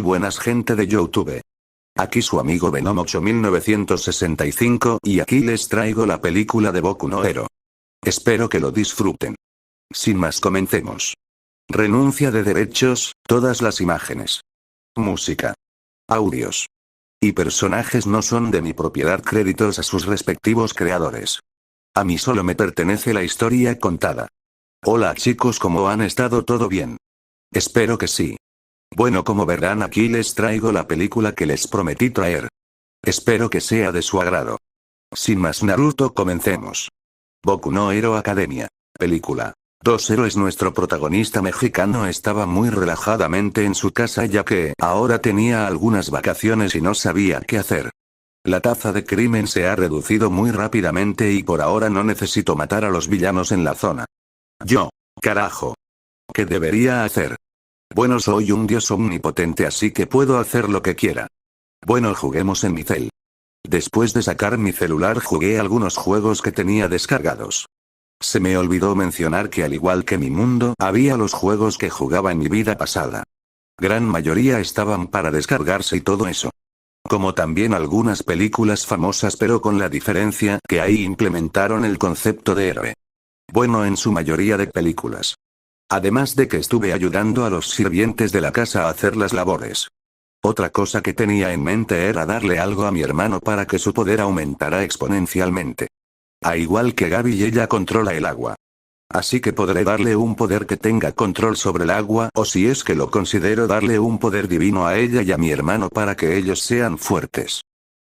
Muy buenas gente de YouTube. Aquí su amigo Venom 8965 y aquí les traigo la película de Boku no Hero. Espero que lo disfruten. Sin más comencemos. Renuncia de derechos, todas las imágenes, música, audios y personajes no son de mi propiedad, créditos a sus respectivos creadores. A mí solo me pertenece la historia contada. Hola chicos, ¿cómo han estado? ¿Todo bien? Espero que sí. Bueno, como verán, aquí les traigo la película que les prometí traer. Espero que sea de su agrado. Sin más Naruto, comencemos. Boku no Hero Academia. Película. Dos héroes. Nuestro protagonista mexicano estaba muy relajadamente en su casa ya que ahora tenía algunas vacaciones y no sabía qué hacer. La tasa de crimen se ha reducido muy rápidamente y por ahora no necesito matar a los villanos en la zona. Carajo. ¿Qué debería hacer? Bueno, soy un dios omnipotente, así que puedo hacer lo que quiera. Bueno, juguemos en mi cel. Después de sacar mi celular jugué algunos juegos que tenía descargados. Se me olvidó mencionar que al igual que mi mundo, había los juegos que jugaba en mi vida pasada. Gran mayoría estaban para descargarse y todo eso. Como también algunas películas famosas, pero con la diferencia que ahí implementaron el concepto de héroe. Bueno, en su mayoría de películas. Además de que estuve ayudando a los sirvientes de la casa a hacer las labores. Otra cosa que tenía en mente era darle algo a mi hermano para que su poder aumentara exponencialmente. A igual que Gaby, y ella controla el agua. Así que podré darle un poder que tenga control sobre el agua, o si es que lo considero, darle un poder divino a ella y a mi hermano para que ellos sean fuertes.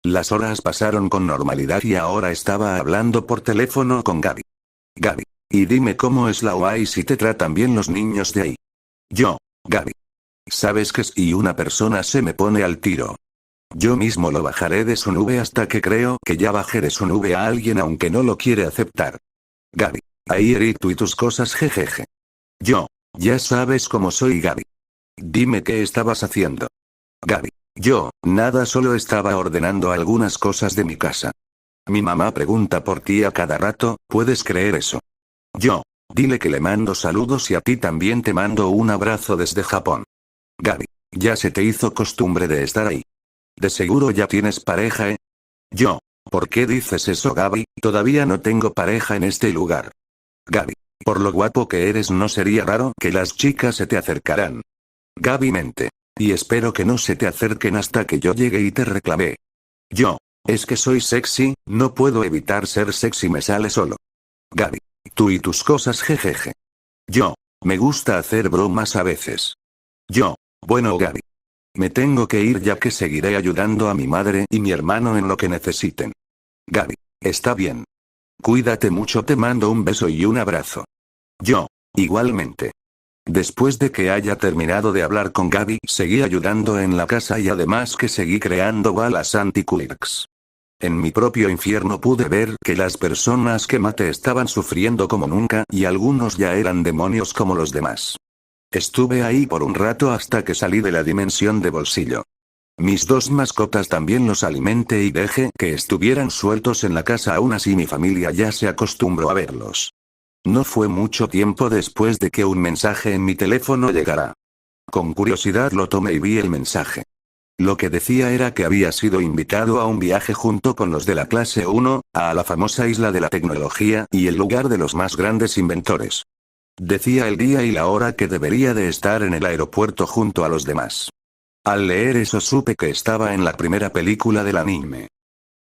Las horas pasaron con normalidad y ahora estaba hablando por teléfono con Gaby. Gaby. Y dime cómo es la UA y si te tratan bien los niños de ahí. Gaby. ¿Sabes que si una persona se me pone al tiro? Yo mismo lo bajaré de su nube hasta que creo que ya bajé de su nube a alguien aunque no lo quiere aceptar. Gaby. Ahí Eric, tú y tus cosas, jejeje. Ya sabes cómo soy, Gaby. Dime qué estabas haciendo. Gaby. Nada, solo estaba ordenando algunas cosas de mi casa. Mi mamá pregunta por ti a cada rato, ¿puedes creer eso? Dile que le mando saludos y a ti también te mando un abrazo desde Japón. Gaby. Ya se te hizo costumbre de estar ahí. De seguro ya tienes pareja, ¿eh? ¿Por qué dices eso, Gaby? Todavía no tengo pareja en este lugar. Gaby. Por lo guapo que eres, no sería raro que las chicas se te acercaran. Gaby mente. Y espero que no se te acerquen hasta que yo llegue y te reclame. Es que soy sexy, no puedo evitar ser sexy, me sale solo. Gaby. Tú y tus cosas, jejeje. Me gusta hacer bromas a veces. Bueno, Gaby. Me tengo que ir ya que seguiré ayudando a mi madre y mi hermano en lo que necesiten. Gaby. Está bien. Cuídate mucho, te mando un beso y un abrazo. Igualmente. Después de que haya terminado de hablar con Gaby, seguí ayudando en la casa y además que seguí creando balas anti-quirks. En mi propio infierno pude ver que las personas que maté estaban sufriendo como nunca y algunos ya eran demonios como los demás. Estuve ahí por un rato hasta que salí de la dimensión de bolsillo. Mis dos mascotas también los alimenté y dejé que estuvieran sueltos en la casa, aún así mi familia ya se acostumbró a verlos. No fue mucho tiempo después de que un mensaje en mi teléfono llegara. Con curiosidad lo tomé y vi el mensaje. Lo que decía era que había sido invitado a un viaje junto con los de la clase 1, a la famosa isla de la tecnología y el lugar de los más grandes inventores. Decía el día y la hora que debería de estar en el aeropuerto junto a los demás. Al leer eso supe que estaba en la primera película del anime.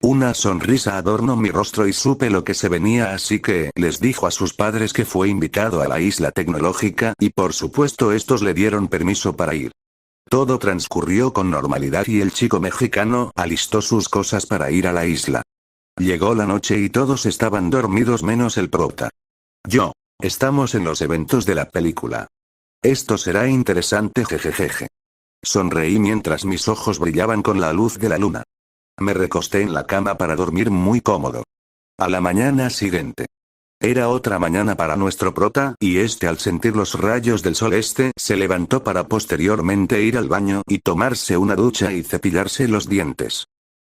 Una sonrisa adornó mi rostro y supe lo que se venía, así que les dijo a sus padres que fue invitado a la isla tecnológica y por supuesto estos le dieron permiso para ir. Todo transcurrió con normalidad y el chico mexicano alistó sus cosas para ir a la isla. Llegó la noche y todos estaban dormidos menos el prota. Estamos en los eventos de la película. Esto será interesante, jejejeje. Sonreí mientras mis ojos brillaban con la luz de la luna. Me recosté en la cama para dormir muy cómodo. A la mañana siguiente. Era otra mañana para nuestro prota, y al sentir los rayos del sol se levantó para posteriormente ir al baño y tomarse una ducha y cepillarse los dientes.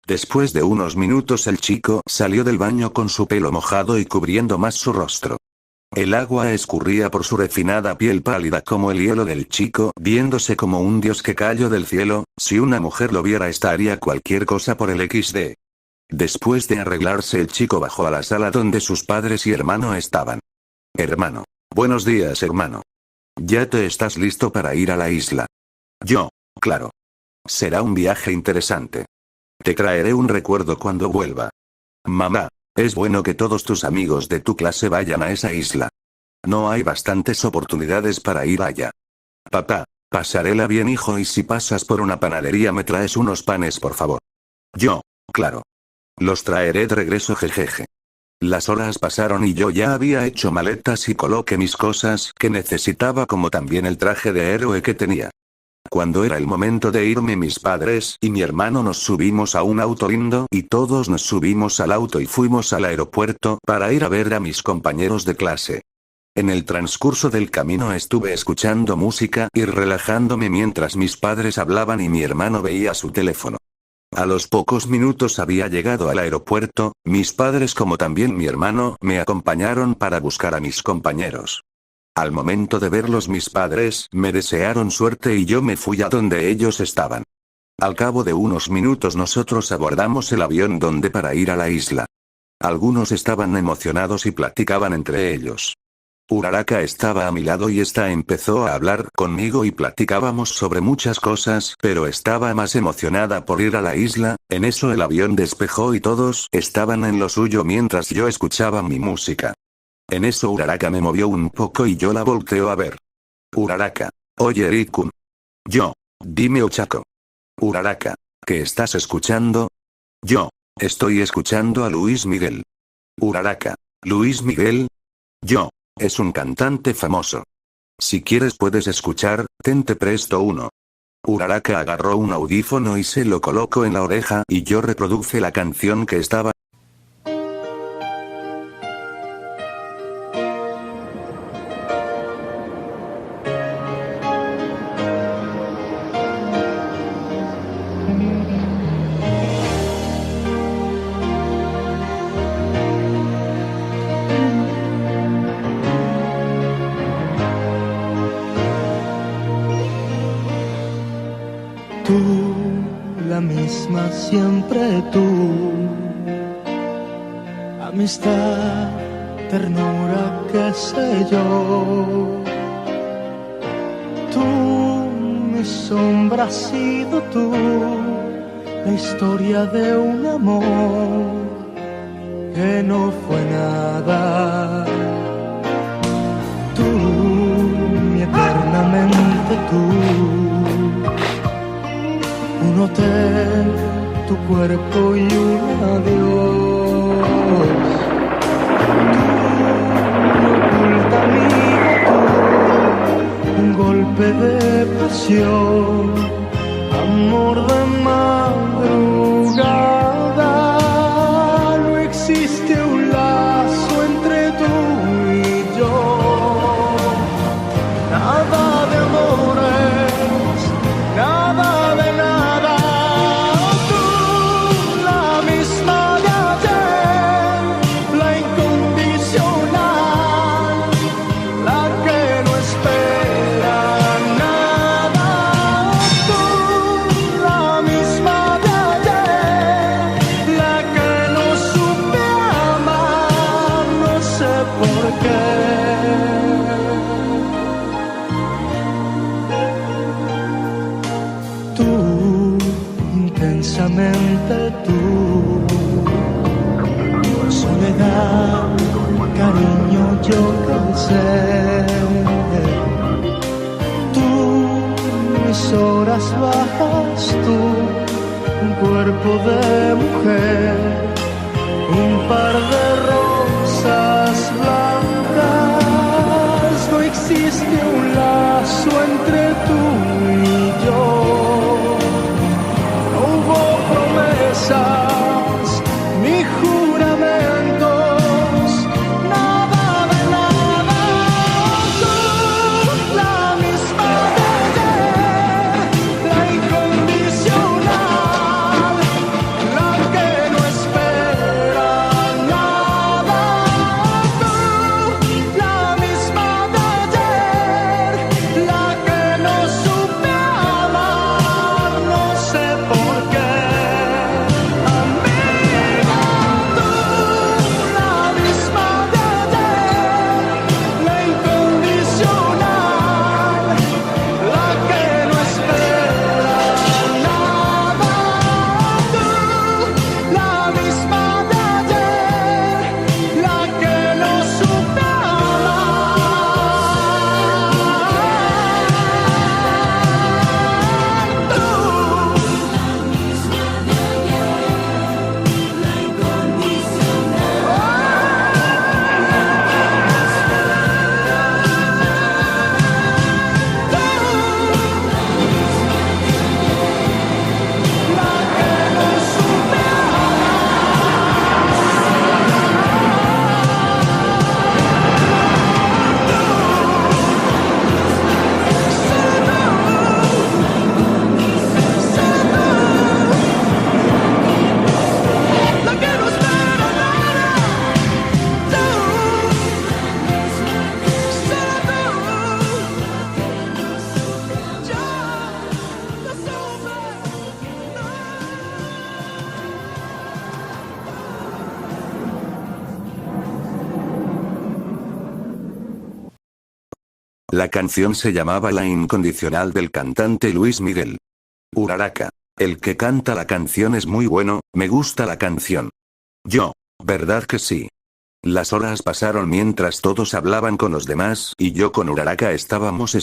Después de unos minutos el chico salió del baño con su pelo mojado y cubriendo más su rostro. El agua escurría por su refinada piel pálida como el hielo del chico, viéndose como un dios que cayó del cielo. Si una mujer lo viera estaría cualquier cosa por el XD. Después de arreglarse, el chico bajó a la sala donde sus padres y hermano estaban. Hermano. Buenos días, hermano. ¿Ya te estás listo para ir a la isla? Yo. Claro. Será un viaje interesante. Te traeré un recuerdo cuando vuelva. Mamá. Es bueno que todos tus amigos de tu clase vayan a esa isla. No hay bastantes oportunidades para ir allá. Papá. Pasarela bien, hijo, y si pasas por una panadería me traes unos panes, por favor. Yo. Claro. Los traeré de regreso, jejeje. Las horas pasaron y yo ya había hecho maletas y coloqué mis cosas que necesitaba, como también el traje de héroe que tenía. Cuando era el momento de irme, mis padres y mi hermano nos subimos a un auto lindo y todos nos subimos al auto y fuimos al aeropuerto para ir a ver a mis compañeros de clase. En el transcurso del camino estuve escuchando música y relajándome mientras mis padres hablaban y mi hermano veía su teléfono. A los pocos minutos había llegado al aeropuerto. Mis padres, como también mi hermano, me acompañaron para buscar a mis compañeros. Al momento de verlos, mis padres me desearon suerte y yo me fui a donde ellos estaban. Al cabo de unos minutos nosotros abordamos el avión para ir a la isla. Algunos estaban emocionados y platicaban entre ellos. Uraraka estaba a mi lado y empezó a hablar conmigo y platicábamos sobre muchas cosas, pero estaba más emocionada por ir a la isla. En eso el avión despegó y todos estaban en lo suyo mientras yo escuchaba mi música. En eso Uraraka me movió un poco y yo la volteo a ver. Uraraka. Oye, Rick-kun. Yo. Dime, Ochako. Uraraka. ¿Qué estás escuchando? Yo. Estoy escuchando a Luis Miguel. Uraraka. ¿Luis Miguel? Yo. Es un cantante famoso. Si quieres puedes escuchar, te presto uno. Uraraka agarró un audífono y se lo colocó en la oreja y yo reproduje la canción que estaba. Tú, la misma siempre tú. Amistad, ternura, qué sé yo. Tú, mi sombra has sido tú. La historia de un amor que no fue nada. Tú, mi eternamente tú. Un hotel, tu cuerpo y un adiós. Tú, mi oculta amiga, tú. Un golpe de pasión, amor de madrugada. No existe un lazo entre tú y yo. Nada de amores, nada de nada. Tú, intensamente tú. Por soledad, cariño, yo cansé. Tú, mis horas bajas, tú. Un cuerpo de mujer, un par de rosas blancas. No existe un lazo entre tú y yo. No hubo promesas ni juramentos, nada de nada. Tú, la misma de ayer, la incondicional, la que no espera nada. Tú, la La canción se llamaba La Incondicional del cantante Luis Miguel. Uraraka. El que canta la canción es muy bueno, me gusta la canción. Yo. ¿Verdad que sí? Las horas pasaron mientras todos hablaban con los demás y yo con Uraraka estábamos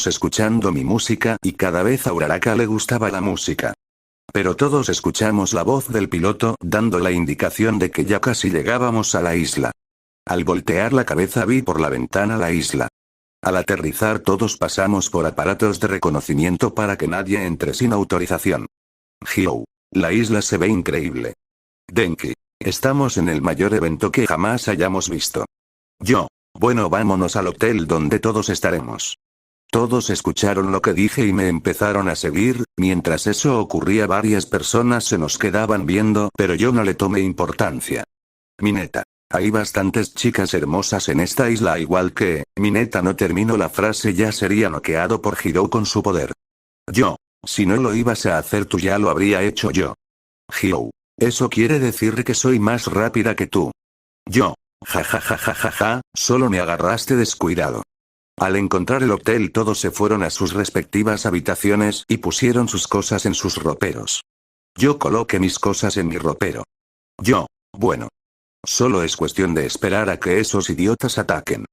escuchando mi música y cada vez a Uraraka le gustaba la música. Pero todos escuchamos la voz del piloto dando la indicación de que ya casi llegábamos a la isla. Al voltear la cabeza vi por la ventana la isla. Al aterrizar todos pasamos por aparatos de reconocimiento para que nadie entre sin autorización. Hyou. La isla se ve increíble. Denki. Estamos en el mayor evento que jamás hayamos visto. Yo. Bueno, vámonos al hotel donde todos estaremos. Todos escucharon lo que dije y me empezaron a seguir, mientras eso ocurría varias personas se nos quedaban viendo, pero yo no le tomé importancia. Mineta. Hay bastantes chicas hermosas en esta isla igual que, Mineta no terminó la frase ya sería noqueado por Hyou con su poder. Yo. Si no lo ibas a hacer tú ya lo habría hecho yo. Hyou. Eso quiere decir que soy más rápida que tú. Yo. Ja ja ja ja ja ja, solo me agarraste descuidado. Al encontrar el hotel todos se fueron a sus respectivas habitaciones y pusieron sus cosas en sus roperos. Yo coloqué mis cosas en mi ropero. Yo. Bueno. Solo es cuestión de esperar a que esos idiotas ataquen.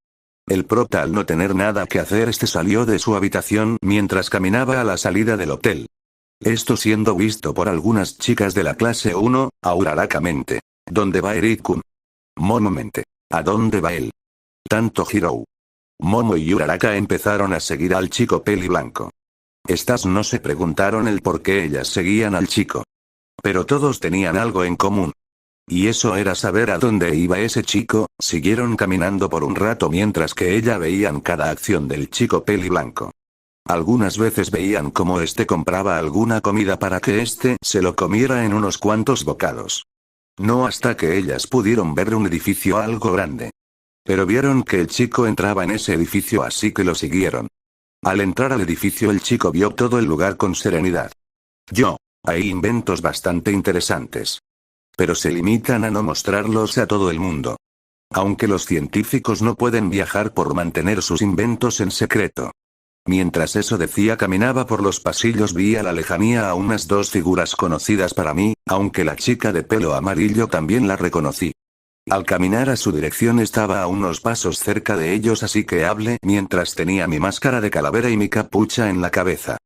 El prota al no tener nada que hacer salió de su habitación mientras caminaba a la salida del hotel. Esto siendo visto por algunas chicas de la clase 1, aurarakamente. ¿Dónde va Eric-kun? Momomente. ¿A dónde va él? Tanto Hyou. Momo y Uraraka empezaron a seguir al chico peli blanco. Estas no se preguntaron el por qué ellas seguían al chico. Pero todos tenían algo en común. Y eso era saber a dónde iba ese chico. Siguieron caminando por un rato mientras que ella veían cada acción del chico peli blanco. Algunas veces veían cómo compraba alguna comida para que se lo comiera en unos cuantos bocados. No hasta que ellas pudieron ver un edificio algo grande. Pero vieron que el chico entraba en ese edificio así que lo siguieron. Al entrar al edificio el chico vio todo el lugar con serenidad. Yo. Hay inventos bastante interesantes. Pero se limitan a no mostrarlos a todo el mundo. Aunque los científicos no pueden viajar por mantener sus inventos en secreto. Mientras eso decía caminaba por los pasillos vi a la lejanía a unas dos figuras conocidas para mí, aunque la chica de pelo amarillo también la reconocí. Al caminar a su dirección estaba a unos pasos cerca de ellos así que hablé mientras tenía mi máscara de calavera y mi capucha en la cabeza.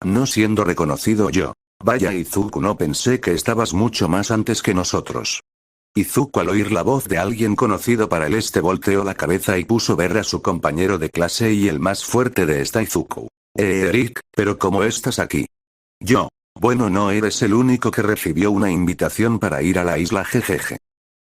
No siendo reconocido yo. Vaya Izuku, no pensé que estabas mucho más antes que nosotros. Izuku al oír la voz de alguien conocido para él volteó la cabeza y puso ver a su compañero de clase y el más fuerte de esta Izuku. Eric, pero ¿cómo estás aquí? Yo. Bueno, no eres el único que recibió una invitación para ir a la isla jejeje.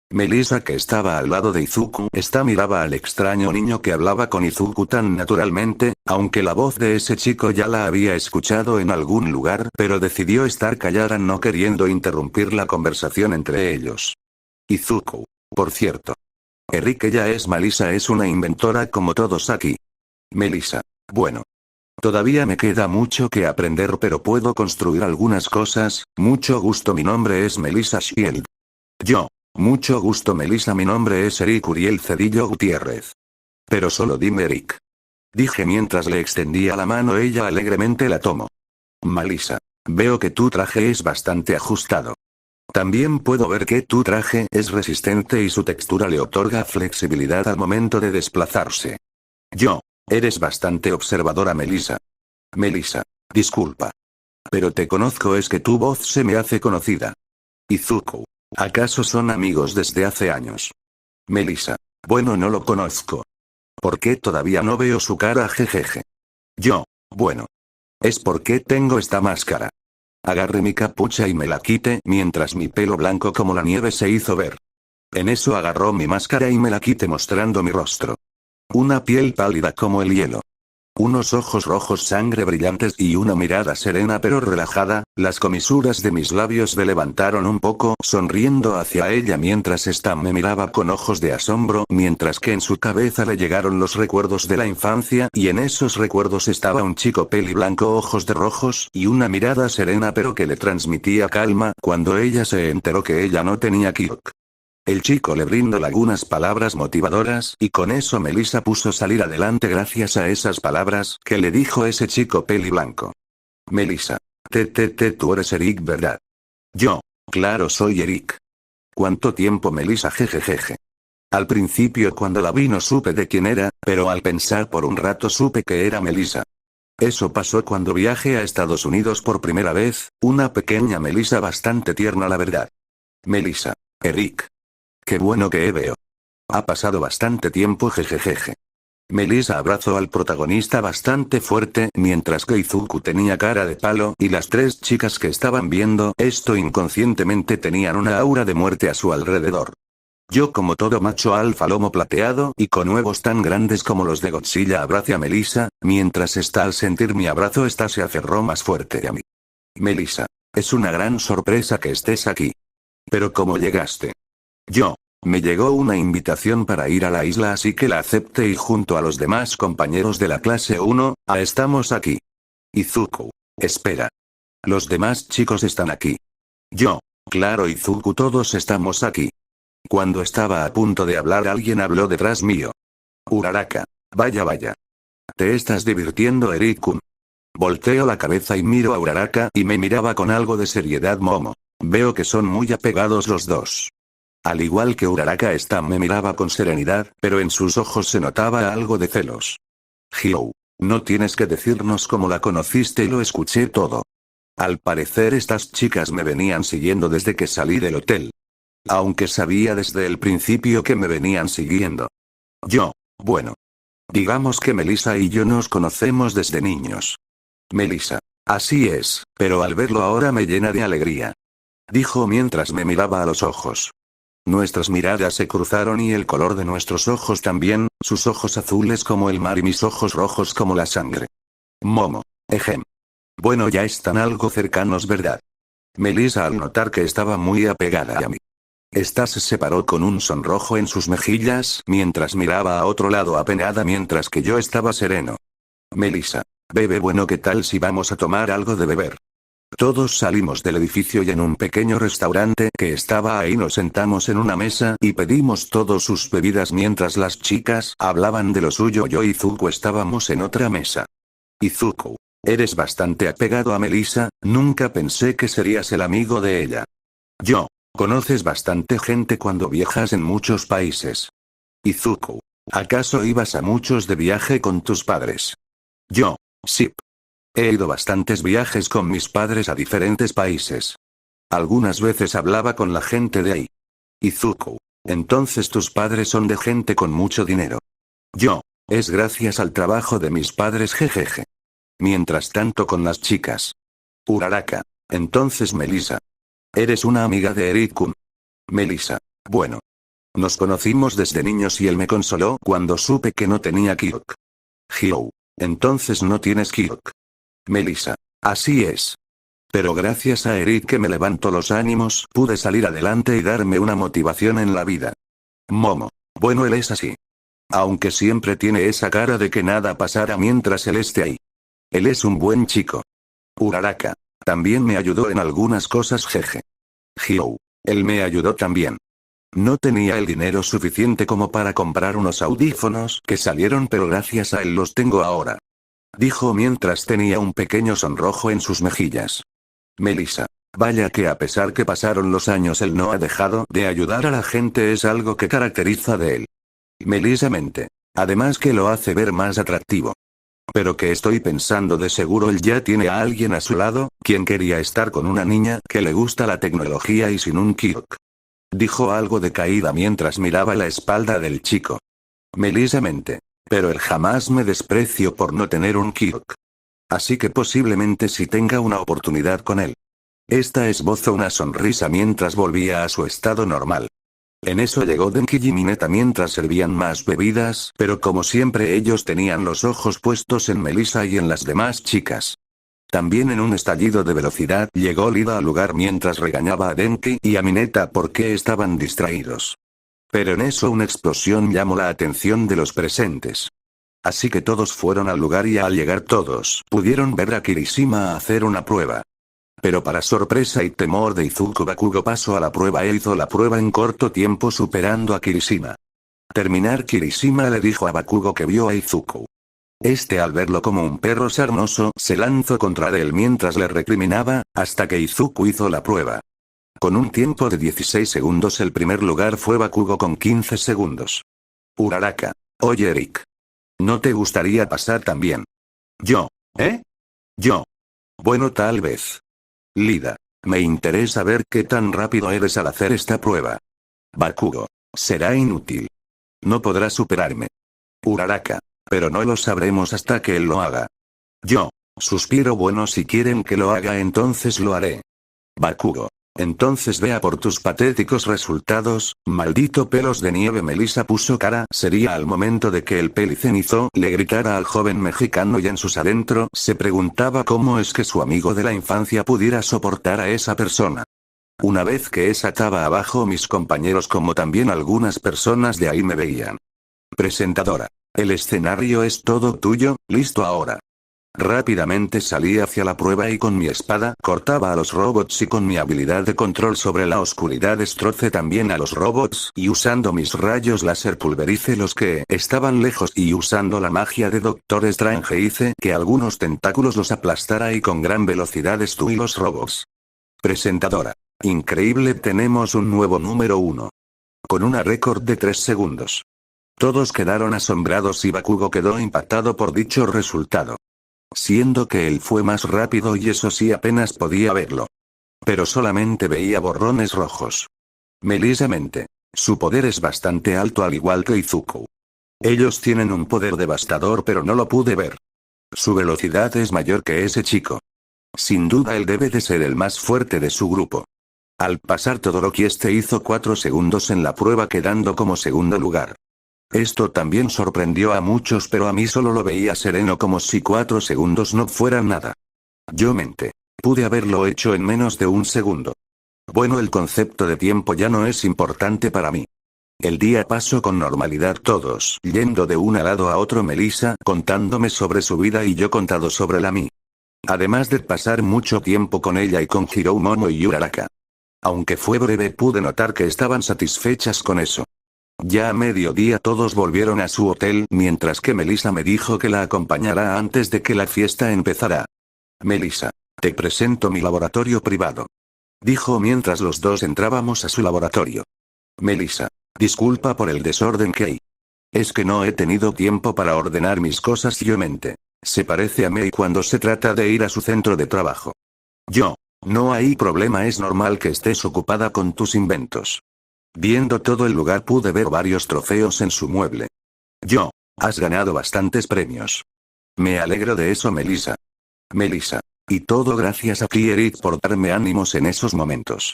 Melissa que estaba al lado de Izuku miraba al extraño niño que hablaba con Izuku tan naturalmente, aunque la voz de ese chico ya la había escuchado en algún lugar, pero decidió estar callada no queriendo interrumpir la conversación entre ellos. Izuku. Por cierto. Eric ella es Melissa es una inventora como todos aquí. Melissa. Bueno. Todavía me queda mucho que aprender pero puedo construir algunas cosas, mucho gusto mi nombre es Melissa Shield. Yo. Mucho gusto Melissa mi nombre es Eric Uriel Cedillo Gutiérrez. Pero solo dime Eric. Dije mientras le extendía la mano ella alegremente la tomó. Melissa. Veo que tu traje es bastante ajustado. También puedo ver que tu traje es resistente y su textura le otorga flexibilidad al momento de desplazarse. Yo. Eres bastante observadora Melissa. Melissa. Disculpa. Pero te conozco es que tu voz se me hace conocida. Izuku. ¿Acaso son amigos desde hace años? Melissa. Bueno, no lo conozco. ¿Por qué todavía no veo su cara jejeje? Yo. Bueno. Es porque tengo esta máscara. Agarré mi capucha y me la quité mientras mi pelo blanco como la nieve se hizo ver. En eso agarró mi máscara y me la quité mostrando mi rostro. Una piel pálida como el hielo. Unos ojos rojos sangre brillantes y una mirada serena pero relajada, las comisuras de mis labios me levantaron un poco sonriendo hacia ella mientras ésta me miraba con ojos de asombro mientras que en su cabeza le llegaron los recuerdos de la infancia y en esos recuerdos estaba un chico peli blanco ojos de rojos y una mirada serena pero que le transmitía calma cuando ella se enteró que ella no tenía Kyok. El chico le brindó algunas palabras motivadoras y con eso Melissa puso salir adelante gracias a esas palabras que le dijo ese chico peli blanco. Melissa. Tú eres Eric, ¿verdad? Yo. Claro, soy Eric. ¿Cuánto tiempo, Melissa? Jejejeje. Al principio cuando la vi no supe de quién era, pero al pensar por un rato supe que era Melissa. Eso pasó cuando viajé a Estados Unidos por primera vez, una pequeña Melissa bastante tierna la verdad. Melissa. Eric. Qué bueno que veo. Ha pasado bastante tiempo, jejejeje. Melissa abrazó al protagonista bastante fuerte, mientras que Izuku tenía cara de palo y las tres chicas que estaban viendo esto inconscientemente tenían una aura de muerte a su alrededor. Yo como todo macho alfa lomo plateado y con huevos tan grandes como los de Godzilla abracé a Melissa, mientras esta al sentir mi abrazo esta se aferró más fuerte a mí. Melissa. Es una gran sorpresa que estés aquí. ¿Pero cómo llegaste? Yo. Me llegó una invitación para ir a la isla así que la acepté y junto a los demás compañeros de la clase 1, estamos aquí. Izuku. Espera. Los demás chicos están aquí. Yo. Claro, Izuku, todos estamos aquí. Cuando estaba a punto de hablar alguien habló detrás mío. Uraraka. Vaya vaya. ¿Te estás divirtiendo, Eric-kun? Volteo la cabeza y miro a Uraraka y me miraba con algo de seriedad Momo. Veo que son muy apegados los dos. Al igual que Uraraka me miraba con serenidad, pero en sus ojos se notaba algo de celos. Hyou. No tienes que decirnos cómo la conociste, lo escuché todo. Al parecer estas chicas me venían siguiendo desde que salí del hotel. Aunque sabía desde el principio que me venían siguiendo. Yo. Bueno. Digamos que Melissa y yo nos conocemos desde niños. Melissa. Así es, pero al verlo ahora me llena de alegría. Dijo mientras me miraba a los ojos. Nuestras miradas se cruzaron y el color de nuestros ojos también, sus ojos azules como el mar y mis ojos rojos como la sangre. Momo. Ejem. Bueno, ya están algo cercanos, ¿verdad? Melissa al notar que estaba muy apegada a mí. Esta se separó con un sonrojo en sus mejillas mientras miraba a otro lado apenada mientras que yo estaba sereno. Melissa. Bebe, bueno, ¿qué tal si vamos a tomar algo de beber? Todos salimos del edificio y en un pequeño restaurante que estaba ahí nos sentamos en una mesa y pedimos todos sus bebidas mientras las chicas hablaban de lo suyo. Yo y Izuku estábamos en otra mesa. Izuku. Eres bastante apegado a Melissa, nunca pensé que serías el amigo de ella. Yo. Conoces bastante gente cuando viajas en muchos países. Izuku. ¿Acaso ibas a muchos de viaje con tus padres? Yo. Sí. He ido bastantes viajes con mis padres a diferentes países. Algunas veces hablaba con la gente de ahí. Izuku. Entonces tus padres son de gente con mucho dinero. Yo. Es gracias al trabajo de mis padres, jejeje. Mientras tanto con las chicas. Uraraka. Entonces Melissa. Eres una amiga de Eric-kun. Melissa. Bueno. Nos conocimos desde niños y él me consoló cuando supe que no tenía Kyok. Hyou. Entonces no tienes Kyok. Melissa. Así es. Pero gracias a Eric que me levantó los ánimos, pude salir adelante y darme una motivación en la vida. Momo. Bueno, él es así. Aunque siempre tiene esa cara de que nada pasará mientras él esté ahí. Él es un buen chico. Uraraka. También me ayudó en algunas cosas, jeje. Hyou. Él me ayudó también. No tenía el dinero suficiente como para comprar unos audífonos que salieron, pero gracias a él los tengo ahora. Dijo mientras tenía un pequeño sonrojo en sus mejillas. Melissa. Vaya que a pesar que pasaron los años él no ha dejado de ayudar a la gente, es algo que caracteriza de él. Melissa mente. Además que lo hace ver más atractivo. Pero que estoy pensando, de seguro él ya tiene a alguien a su lado, quien quería estar con una niña que le gusta la tecnología y sin un Kyok. Dijo algo de caída mientras miraba la espalda del chico. Melissa mente. Pero él jamás me despreció por no tener un Kyok. Así que posiblemente sí tenga una oportunidad con él. Esta esbozó una sonrisa mientras volvía a su estado normal. En eso llegó Denki y Mineta mientras servían más bebidas, pero como siempre ellos tenían los ojos puestos en Melissa y en las demás chicas. También en un estallido de velocidad llegó Lida al lugar mientras regañaba a Denki y a Mineta porque estaban distraídos. Pero en eso una explosión llamó la atención de los presentes. Así que todos fueron al lugar y al llegar todos pudieron ver a Kirishima hacer una prueba. Pero para sorpresa y temor de Izuku, Bakugo pasó a la prueba e hizo la prueba en corto tiempo superando a Kirishima. Terminar Kirishima le dijo a Bakugo que vio a Izuku. Este, al verlo como un perro sarnoso, se lanzó contra él mientras le recriminaba, hasta que Izuku hizo la prueba. Con un tiempo de 16 segundos el primer lugar fue Bakugo con 15 segundos. Uraraka. Oye Eric. ¿No te gustaría pasar también? Yo. ¿Eh? Yo. Bueno, tal vez. Lida. Me interesa ver qué tan rápido eres al hacer esta prueba. Bakugo. Será inútil. No podrás superarme. Uraraka. Pero no lo sabremos hasta que él lo haga. Yo. Suspiro. Bueno, si quieren que lo haga entonces lo haré. Bakugo. Entonces vea por tus patéticos resultados, maldito pelos de nieve. Melissa puso cara seria al momento de que el pelicenizo le gritara al joven mexicano y en sus adentro se preguntaba cómo es que su amigo de la infancia pudiera soportar a esa persona. Una vez que esa estaba abajo, mis compañeros como también algunas personas de ahí me veían. Presentadora. El escenario es todo tuyo, listo ahora. Rápidamente salí hacia la prueba y con mi espada cortaba a los robots y con mi habilidad de control sobre la oscuridad destrocé también a los robots y usando mis rayos láser pulvericé los que estaban lejos y usando la magia de Doctor Strange hice que algunos tentáculos los aplastara y con gran velocidad destruí los robots. Presentadora. Increíble, tenemos un nuevo número 1. Con una récord de 3 segundos. Todos quedaron asombrados y Bakugo quedó impactado por dicho resultado. Siendo que él fue más rápido y eso sí apenas podía verlo. Pero solamente veía borrones rojos. Melissa mente. Su poder es bastante alto al igual que Izuku. Ellos tienen un poder devastador pero no lo pude ver. Su velocidad es mayor que ese chico. Sin duda él debe de ser el más fuerte de su grupo. Al pasar Todoroki hizo 4 segundos en la prueba quedando como segundo lugar. Esto también sorprendió a muchos pero a mí solo lo veía sereno como si 4 segundos no fueran nada. Yo mente. Pude haberlo hecho en menos de un segundo. Bueno, el concepto de tiempo ya no es importante para mí. El día pasó con normalidad todos yendo de un lado a otro, Melissa contándome sobre su vida y yo contado sobre la mía. Además de pasar mucho tiempo con ella y con Hirou, Momo y Uraraka. Aunque fue breve pude notar que estaban satisfechas con eso. Ya a mediodía todos volvieron a su hotel mientras que Melissa me dijo que la acompañará antes de que la fiesta empezara. Melissa. Te presento mi laboratorio privado. Dijo mientras los dos entrábamos a su laboratorio. Melissa. Disculpa por el desorden que hay. Es que no he tenido tiempo para ordenar mis cosas. Yo mente. Se parece a Mei cuando se trata de ir a su centro de trabajo. Yo. No hay problema, es normal que estés ocupada con tus inventos. Viendo todo el lugar pude ver varios trofeos en su mueble. Yo. Has ganado bastantes premios. Me alegro de eso, Melissa. Melissa. Y todo gracias a ti, Eric, por darme ánimos en esos momentos.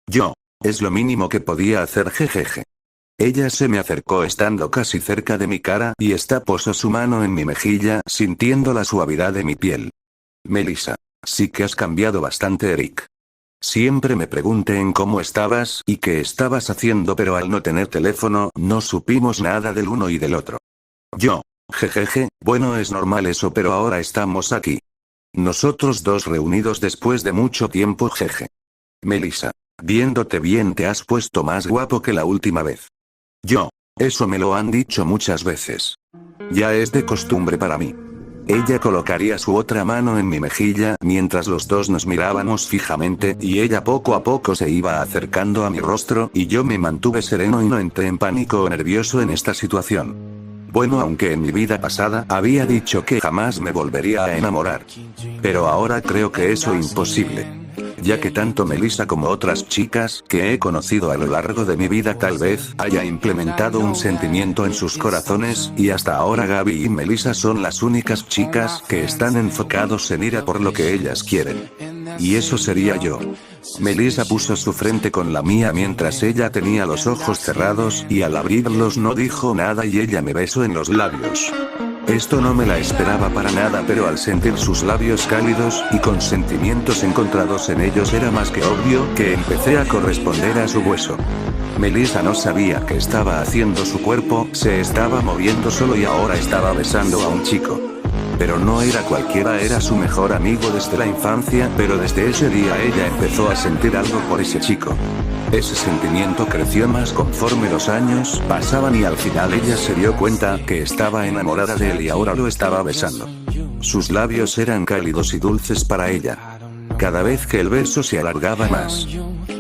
Yo. Es lo mínimo que podía hacer, jejeje. Ella se me acercó estando casi cerca de mi cara y posó su mano en mi mejilla sintiendo la suavidad de mi piel. Melissa. Sí que has cambiado bastante, Eric. Siempre me pregunté en cómo estabas y qué estabas haciendo, pero al no tener teléfono no supimos nada del uno y del otro. Yo. Jejeje, bueno, es normal eso, pero ahora estamos aquí. Nosotros dos reunidos después de mucho tiempo, jeje. Melissa. Viéndote bien te has puesto más guapo que la última vez. Yo. Eso me lo han dicho muchas veces. Ya es de costumbre para mí. Ella colocaría su otra mano en mi mejilla mientras los dos nos mirábamos fijamente y ella poco a poco se iba acercando a mi rostro y yo me mantuve sereno y no entré en pánico o nervioso en esta situación. Bueno, aunque en mi vida pasada había dicho que jamás me volvería a enamorar. Pero ahora creo que eso es imposible. Ya que tanto Melissa como otras chicas que he conocido a lo largo de mi vida tal vez haya implementado un sentimiento en sus corazones y hasta ahora Gaby y Melissa son las únicas chicas que están enfocados en ir a por lo que ellas quieren. Y eso sería yo. Melissa puso su frente con la mía mientras ella tenía los ojos cerrados y al abrirlos no dijo nada y ella me besó en los labios. Esto no me la esperaba para nada, pero al sentir sus labios cálidos y con sentimientos encontrados en ellos era más que obvio que empecé a corresponder a su hueso. Melissa no sabía qué estaba haciendo, su cuerpo se estaba moviendo solo y ahora estaba besando a un chico. Pero no era cualquiera, era su mejor amigo desde la infancia, pero desde ese día ella empezó a sentir algo por ese chico. Ese sentimiento creció más conforme los años pasaban y al final ella se dio cuenta que estaba enamorada de él y ahora lo estaba besando. Sus labios eran cálidos y dulces para ella. Cada vez que el beso se alargaba más,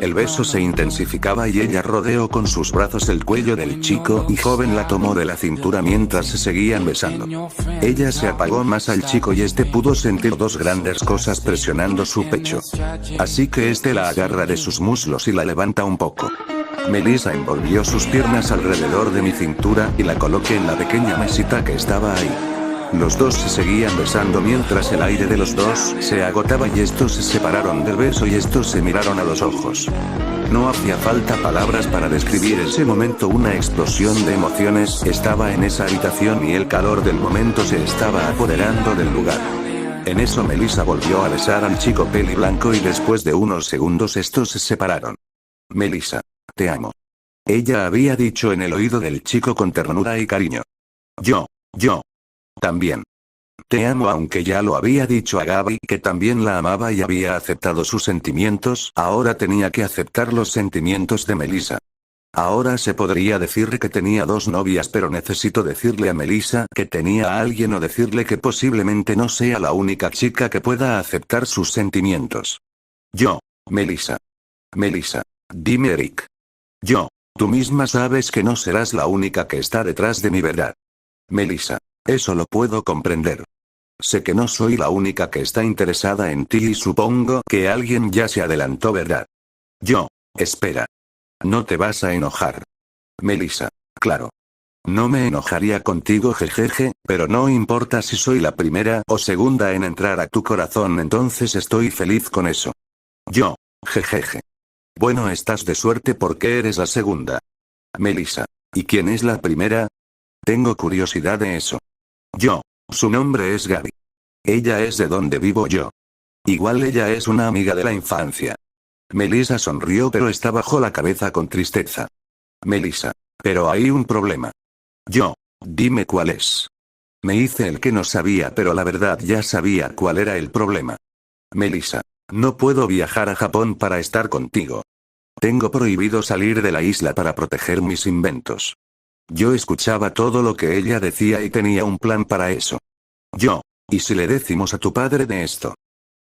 el beso se intensificaba y ella rodeó con sus brazos el cuello del chico y joven la tomó de la cintura mientras se seguían besando. Ella se apagó más al chico y este pudo sentir dos grandes cosas presionando su pecho. Así que este la agarra de sus muslos y la levanta un poco. Melissa envolvió sus piernas alrededor de mi cintura y la coloqué en la pequeña mesita que estaba ahí. Los dos se seguían besando mientras el aire de los dos se agotaba y estos se separaron del beso y estos se miraron a los ojos. No hacía falta palabras para describir ese momento, una explosión de emociones estaba en esa habitación y el calor del momento se estaba apoderando del lugar. En eso Melissa volvió a besar al chico peli blanco y después de unos segundos estos se separaron. Melissa, te amo. Ella había dicho en el oído del chico con ternura y cariño. Yo también. Te amo, aunque ya lo había dicho a Gaby que también la amaba y había aceptado sus sentimientos, ahora tenía que aceptar los sentimientos de Melissa. Ahora se podría decir que tenía dos novias, pero necesito decirle a Melissa que tenía a alguien o decirle que posiblemente no sea la única chica que pueda aceptar sus sentimientos. Melissa. Melissa, dime Eric. Tú misma sabes que no serás la única que está detrás de mi verdad. Melissa. Eso lo puedo comprender. Sé que no soy la única que está interesada en ti y supongo que alguien ya se adelantó, ¿verdad? Espera. No te vas a enojar. Melissa, claro. No me enojaría contigo, jejeje, pero no importa si soy la primera o segunda en entrar a tu corazón, entonces estoy feliz con eso. Jejeje. Bueno, estás de suerte porque eres la segunda. Melissa, ¿y quién es la primera? Tengo curiosidad de eso. Su nombre es Gaby. Ella es de donde vivo yo. Igual ella es una amiga de la infancia. Melissa sonrió pero está bajó la cabeza con tristeza. Melissa, pero hay un problema. Dime cuál es. Me hice el que no sabía, pero la verdad ya sabía cuál era el problema. Melissa, no puedo viajar a Japón para estar contigo. Tengo prohibido salir de la isla para proteger mis inventos. Yo escuchaba todo lo que ella decía y tenía un plan para eso. ¿Y si le decimos a tu padre de esto?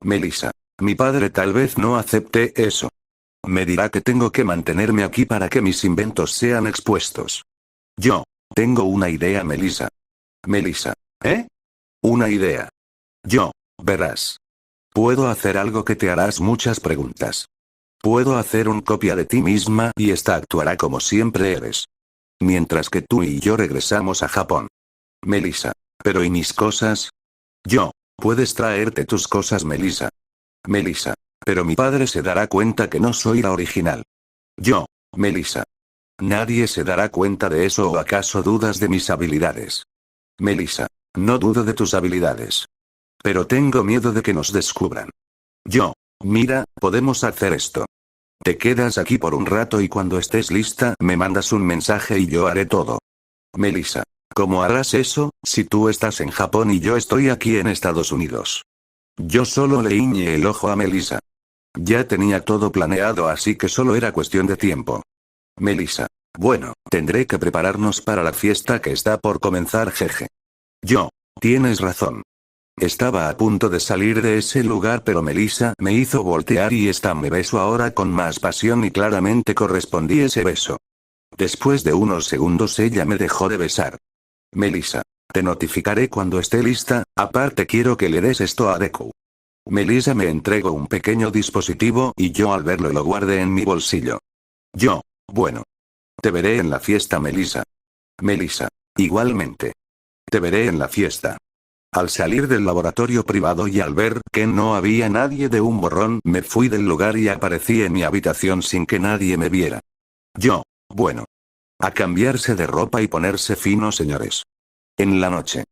Melissa, mi padre tal vez no acepte eso. Me dirá que tengo que mantenerme aquí para que mis inventos sean expuestos. Tengo una idea, Melissa. Melissa, ¿eh? Una idea. Verás. Puedo hacer algo que te harás muchas preguntas. Puedo hacer un copia de ti misma y esta actuará como siempre eres. Mientras que tú y yo regresamos a Japón. Melissa, ¿pero y mis cosas? Puedes traerte tus cosas, Melissa. Melissa, pero mi padre se dará cuenta que no soy la original. Melissa. Nadie se dará cuenta de eso, ¿o acaso dudas de mis habilidades? Melissa, no dudo de tus habilidades. Pero tengo miedo de que nos descubran. Mira, podemos hacer esto. Te quedas aquí por un rato y cuando estés lista me mandas un mensaje y yo haré todo. Melissa, ¿cómo harás eso, si tú estás en Japón y yo estoy aquí en Estados Unidos? Yo solo le guiñé el ojo a Melissa. Ya tenía todo planeado, así que solo era cuestión de tiempo. Melissa, bueno, tendré que prepararnos para la fiesta que está por comenzar, jeje. Tienes razón. Estaba a punto de salir de ese lugar, pero Melissa me hizo voltear y esta me besó ahora con más pasión y claramente correspondí ese beso. Después de unos segundos ella me dejó de besar. Melissa, te notificaré cuando esté lista, aparte quiero que le des esto a Deku. Melissa me entregó un pequeño dispositivo y yo al verlo lo guardé en mi bolsillo. Bueno. Te veré en la fiesta, Melissa. Melissa, igualmente. Te veré en la fiesta. Al salir del laboratorio privado y al ver que no había nadie de un borrón, me fui del lugar y aparecí en mi habitación sin que nadie me viera. Bueno. A cambiarse de ropa y ponerse fino, señores. En la noche.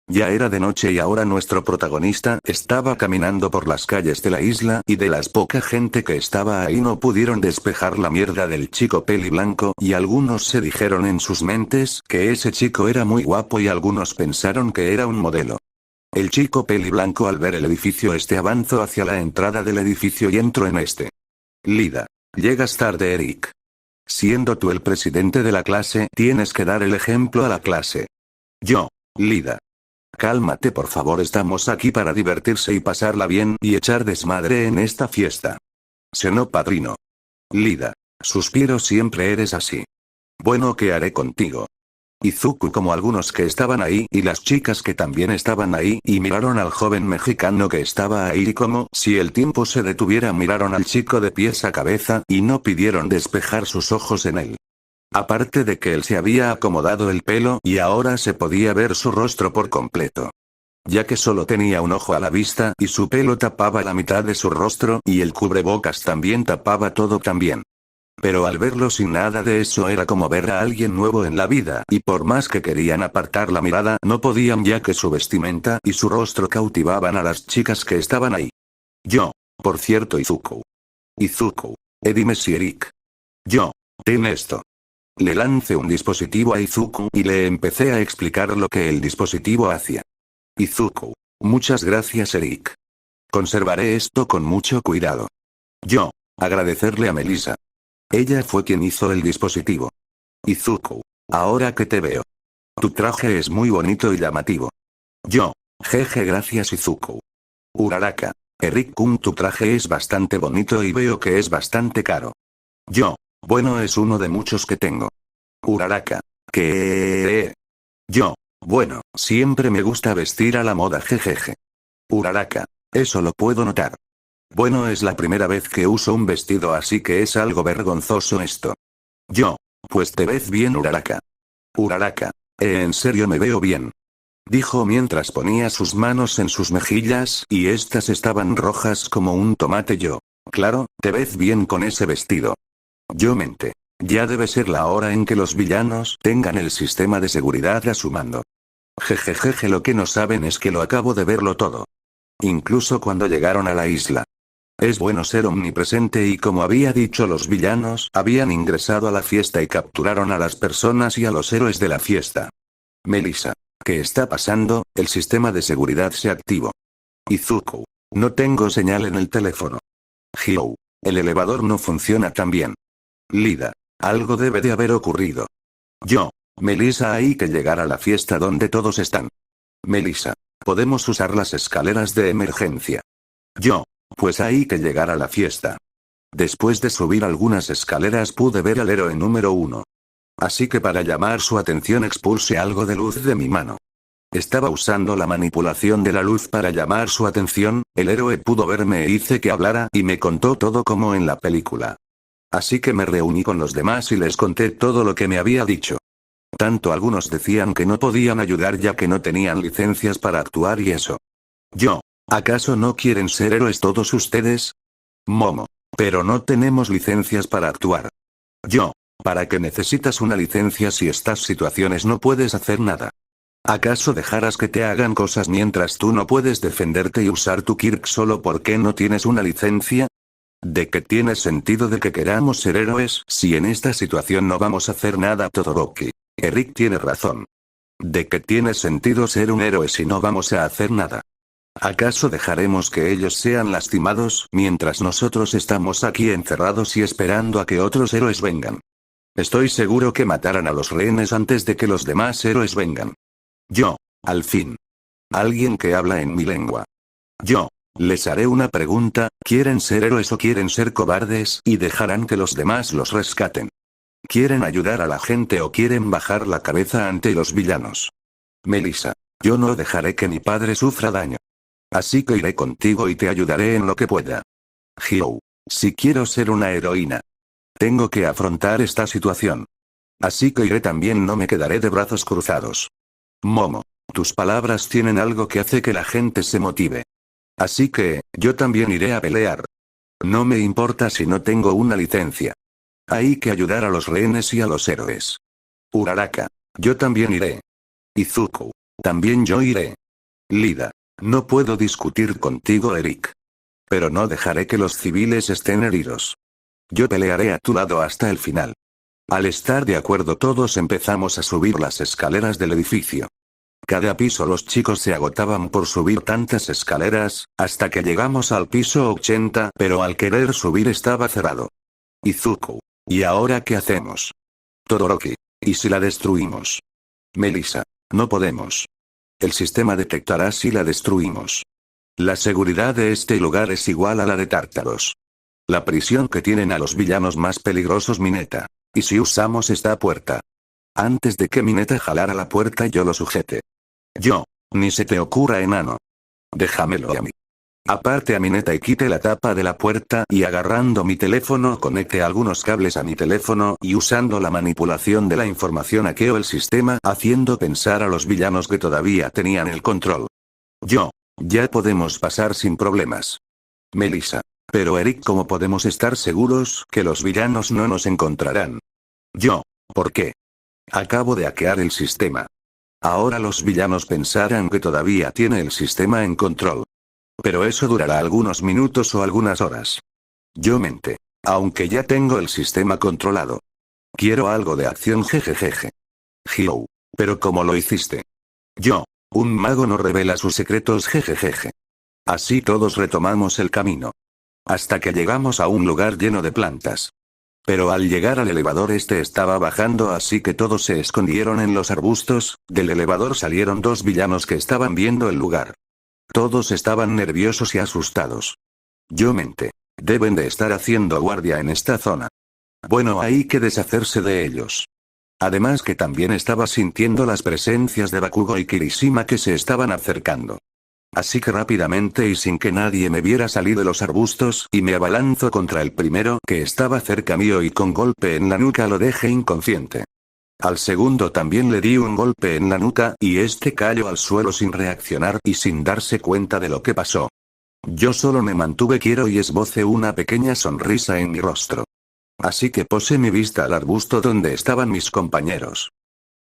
Ya era de noche y ahora nuestro protagonista estaba caminando por las calles de la isla y de las poca gente que estaba ahí no pudieron despejar la mierda del chico peli blanco y algunos se dijeron en sus mentes que ese chico era muy guapo y algunos pensaron que era un modelo. El chico peli blanco al ver el edificio avanzó hacia la entrada del edificio y entró en este. Lida. Llegas tarde, Eric. Siendo tú el presidente de la clase, tienes que dar el ejemplo a la clase. Yo. Lida. Cálmate, por favor, estamos aquí para divertirse y pasarla bien y echar desmadre en esta fiesta. Seno padrino. Lida. Suspiro, siempre eres así. Bueno, ¿qué haré contigo? Izuku, como algunos que estaban ahí y las chicas que también estaban ahí y miraron al joven mexicano que estaba ahí y como si el tiempo se detuviera miraron al chico de pies a cabeza y no pidieron despejar sus ojos en él. Aparte de que él se había acomodado el pelo y ahora se podía ver su rostro por completo. Ya que solo tenía un ojo a la vista y su pelo tapaba la mitad de su rostro y el cubrebocas también tapaba todo también. Pero al verlo sin nada de eso era como ver a alguien nuevo en la vida y por más que querían apartar la mirada no podían ya que su vestimenta y su rostro cautivaban a las chicas que estaban ahí. Yo. Por cierto, Izuku. Izuku. Dime si Eric. Yo. Ten esto. Le lancé un dispositivo a Izuku y le empecé a explicar lo que el dispositivo hacía. Izuku. Muchas gracias, Eric. Conservaré esto con mucho cuidado. Yo. Agradecerle a Melissa. Ella fue quien hizo el dispositivo. Izuku. Ahora que te veo. Tu traje es muy bonito y llamativo. Yo. Jeje, gracias, Izuku. Uraraka. Eric-kun, tu traje es bastante bonito y veo que es bastante caro. Yo. Bueno, es uno de muchos que tengo. Uraraka. ¿Qué? Yo. Bueno, siempre me gusta vestir a la moda, jejeje. Uraraka. Eso lo puedo notar. Bueno, es la primera vez que uso un vestido así que es algo vergonzoso esto. Yo. Pues te ves bien, Uraraka. Uraraka. En serio me veo bien. Dijo mientras ponía sus manos en sus mejillas y estas estaban rojas como un tomate. Yo. Claro, te ves bien con ese vestido. Yo mente. Ya debe ser la hora en que los villanos tengan el sistema de seguridad a su mando. Jejejeje, lo que no saben es que lo acabo de verlo todo. Incluso cuando llegaron a la isla. Es bueno ser omnipresente y como había dicho, los villanos habían ingresado a la fiesta y capturaron a las personas y a los héroes de la fiesta. Melissa. ¿Qué está pasando? El sistema de seguridad se activó. Izuku. No tengo señal en el teléfono. Hyou. El elevador no funciona tan bien. Lida. Algo debe de haber ocurrido. Yo. Melissa, hay que llegar a la fiesta donde todos están. Melissa. Podemos usar las escaleras de emergencia. Yo. Pues hay que llegar a la fiesta. Después de subir algunas escaleras pude ver al héroe número 1. Así que para llamar su atención expulsé algo de luz de mi mano. Estaba usando la manipulación de la luz para llamar su atención, el héroe pudo verme e hice que hablara y me contó todo como en la película. Así que me reuní con los demás y les conté todo lo que me había dicho. Tanto algunos decían que no podían ayudar ya que no tenían licencias para actuar y eso. Yo. ¿Acaso no quieren ser héroes todos ustedes? Momo. Pero no tenemos licencias para actuar. Yo. ¿Para qué necesitas una licencia si estas situaciones no puedes hacer nada? ¿Acaso dejarás que te hagan cosas mientras tú no puedes defenderte y usar tu Kirk solo porque no tienes una licencia? ¿De qué tiene sentido de que queramos ser héroes si en esta situación no vamos a hacer nada, Todoroki? Eric tiene razón. ¿De qué tiene sentido ser un héroe si no vamos a hacer nada? ¿Acaso dejaremos que ellos sean lastimados mientras nosotros estamos aquí encerrados y esperando a que otros héroes vengan? Estoy seguro que matarán a los rehenes antes de que los demás héroes vengan. Yo. Al fin. Alguien que habla en mi lengua. Yo. Les haré una pregunta, ¿quieren ser héroes o quieren ser cobardes y dejarán que los demás los rescaten? ¿Quieren ayudar a la gente o quieren bajar la cabeza ante los villanos? Melissa. Yo no dejaré que mi padre sufra daño. Así que iré contigo y te ayudaré en lo que pueda. Hyou. Si quiero ser una heroína. Tengo que afrontar esta situación. Así que iré también, no me quedaré de brazos cruzados. Momo. Tus palabras tienen algo que hace que la gente se motive. Así que, yo también iré a pelear. No me importa si no tengo una licencia. Hay que ayudar a los rehenes y a los héroes. Uraraka. Yo también iré. Izuku. También yo iré. Lida. No puedo discutir contigo, Eric. Pero no dejaré que los civiles estén heridos. Yo pelearé a tu lado hasta el final. Al estar de acuerdo todos empezamos a subir las escaleras del edificio. Cada piso los chicos se agotaban por subir tantas escaleras, hasta que llegamos al piso 80, pero al querer subir estaba cerrado. Izuku. ¿Y ahora qué hacemos? Todoroki. ¿Y si la destruimos? Melissa. No podemos. El sistema detectará si la destruimos. La seguridad de este lugar es igual a la de Tártaros. La prisión que tienen a los villanos más peligrosos, Mineta. ¿Y si usamos esta puerta? Antes de que Mineta jalara la puerta yo lo sujete. Yo. Ni se te ocurra, enano. Déjamelo a mí. Aparte a Mineta y quite la tapa de la puerta y agarrando mi teléfono conecte algunos cables a mi teléfono y usando la manipulación de la información hackeo el sistema haciendo pensar a los villanos que todavía tenían el control. Yo. Ya podemos pasar sin problemas. Melissa. Pero Eric, ¿cómo podemos estar seguros que los villanos no nos encontrarán? Yo. ¿Por qué? Acabo de hackear el sistema. Ahora los villanos pensarán que todavía tiene el sistema en control. Pero eso durará algunos minutos o algunas horas. Yo mente. Aunque ya tengo el sistema controlado. Quiero algo de acción, jejejeje. Hyo. ¿Pero cómo lo hiciste? Yo. Un mago no revela sus secretos, jejejeje. Así todos retomamos el camino. Hasta que llegamos a un lugar lleno de plantas. Pero al llegar al elevador este estaba bajando, así que todos se escondieron en los arbustos. Del elevador salieron dos villanos que estaban viendo el lugar. Todos estaban nerviosos y asustados. Yo mente. Deben de estar haciendo guardia en esta zona. Bueno, hay que deshacerse de ellos. Además que también estaba sintiendo las presencias de Bakugo y Kirishima que se estaban acercando. Así que rápidamente y sin que nadie me viera salí de los arbustos y me abalanzo contra el primero que estaba cerca mío y con golpe en la nuca lo dejé inconsciente. Al segundo también le di un golpe en la nuca y este cayó al suelo sin reaccionar y sin darse cuenta de lo que pasó. Yo solo me mantuve quieto y esbocé una pequeña sonrisa en mi rostro. Así que posé mi vista al arbusto donde estaban mis compañeros.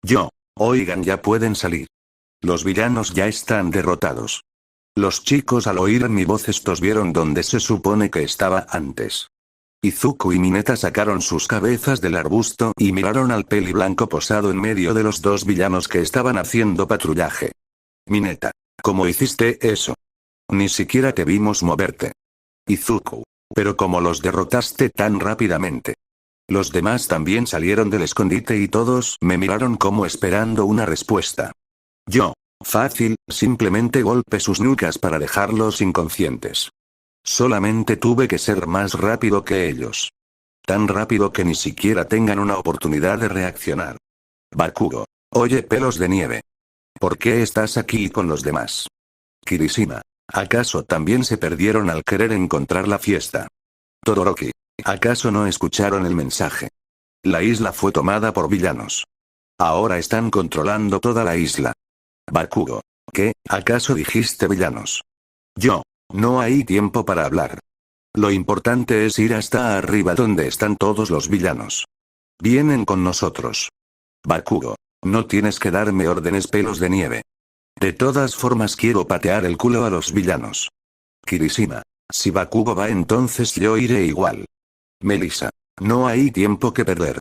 Yo. Oigan, ya pueden salir. Los villanos ya están derrotados. Los chicos al oír mi voz estos vieron donde se supone que estaba antes. Izuku y Mineta sacaron sus cabezas del arbusto y miraron al peli blanco posado en medio de los dos villanos que estaban haciendo patrullaje. Mineta. ¿Cómo hiciste eso? Ni siquiera te vimos moverte. Izuku. Pero ¿cómo los derrotaste tan rápidamente? Los demás también salieron del escondite y todos me miraron como esperando una respuesta. Yo. Fácil, simplemente golpeé sus nucas para dejarlos inconscientes. Solamente tuve que ser más rápido que ellos. Tan rápido que ni siquiera tengan una oportunidad de reaccionar. Bakugo. Oye, pelos de nieve. ¿Por qué estás aquí con los demás? Kirishima. ¿Acaso también se perdieron al querer encontrar la fiesta? Todoroki. ¿Acaso no escucharon el mensaje? La isla fue tomada por villanos. Ahora están controlando toda la isla. Bakugo. ¿Qué? ¿Acaso dijiste villanos? Yo. No hay tiempo para hablar. Lo importante es ir hasta arriba donde están todos los villanos. Vienen con nosotros. Bakugo. No tienes que darme órdenes, pelos de nieve. De todas formas quiero patear el culo a los villanos. Kirishima. Si Bakugo va entonces yo iré igual. Melissa. No hay tiempo que perder.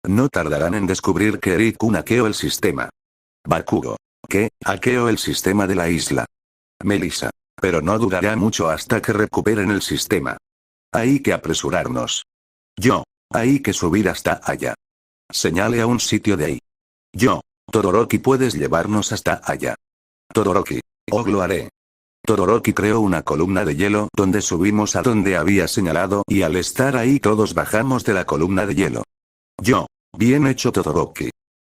No tardarán en descubrir que Eric-kun hackeó el sistema. Bakugo. ¿Qué? Hackeó el sistema de la isla. Melissa. Pero no durará mucho hasta que recuperen el sistema. Hay que apresurarnos. Yo. Hay que subir hasta allá. Señale a un sitio de ahí. Yo. Todoroki, puedes llevarnos hasta allá. Todoroki. Oh, lo haré. Todoroki creó una columna de hielo donde subimos a donde había señalado y al estar ahí todos bajamos de la columna de hielo. Yo. Bien hecho, Todoroki.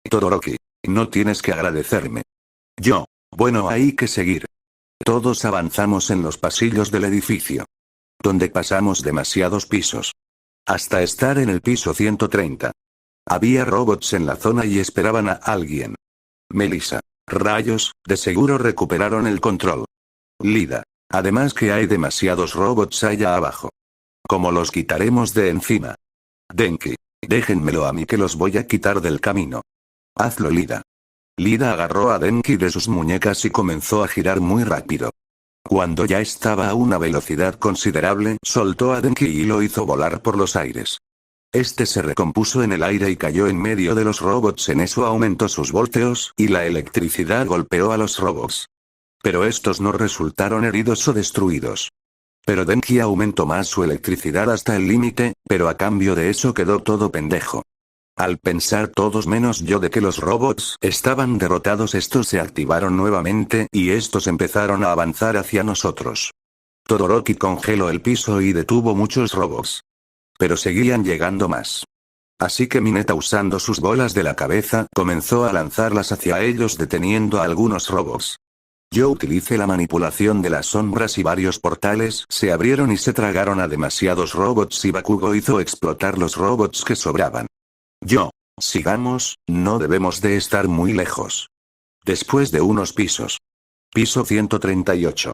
Todoroki. No tienes que agradecerme. Yo. Bueno, hay que seguir. Todos avanzamos en los pasillos del edificio. Donde pasamos demasiados pisos. Hasta estar en el piso 130. Había robots en la zona y esperaban a alguien. Melissa. Rayos, de seguro recuperaron el control. Lida. Además que hay demasiados robots allá abajo. ¿Cómo los quitaremos de encima? Denki. Déjenmelo a mí que los voy a quitar del camino. Hazlo, Lida. Lida agarró a Denki de sus muñecas y comenzó a girar muy rápido. Cuando ya estaba a una velocidad considerable, soltó a Denki y lo hizo volar por los aires. Este se recompuso en el aire y cayó en medio de los robots. En eso aumentó sus volteos, y la electricidad golpeó a los robots. Pero estos no resultaron heridos o destruidos. Pero Denki aumentó más su electricidad hasta el límite, pero a cambio de eso quedó todo pendejo. Al pensar todos menos yo de que los robots estaban derrotados, estos se activaron nuevamente y estos empezaron a avanzar hacia nosotros. Todoroki congeló el piso y detuvo muchos robots. Pero seguían llegando más. Así que Mineta, usando sus bolas de la cabeza, comenzó a lanzarlas hacia ellos, deteniendo a algunos robots. Yo utilicé la manipulación de las sombras y varios portales se abrieron y se tragaron a demasiados robots y Bakugo hizo explotar los robots que sobraban. Sigamos, no debemos de estar muy lejos. Después de unos pisos. Piso 138.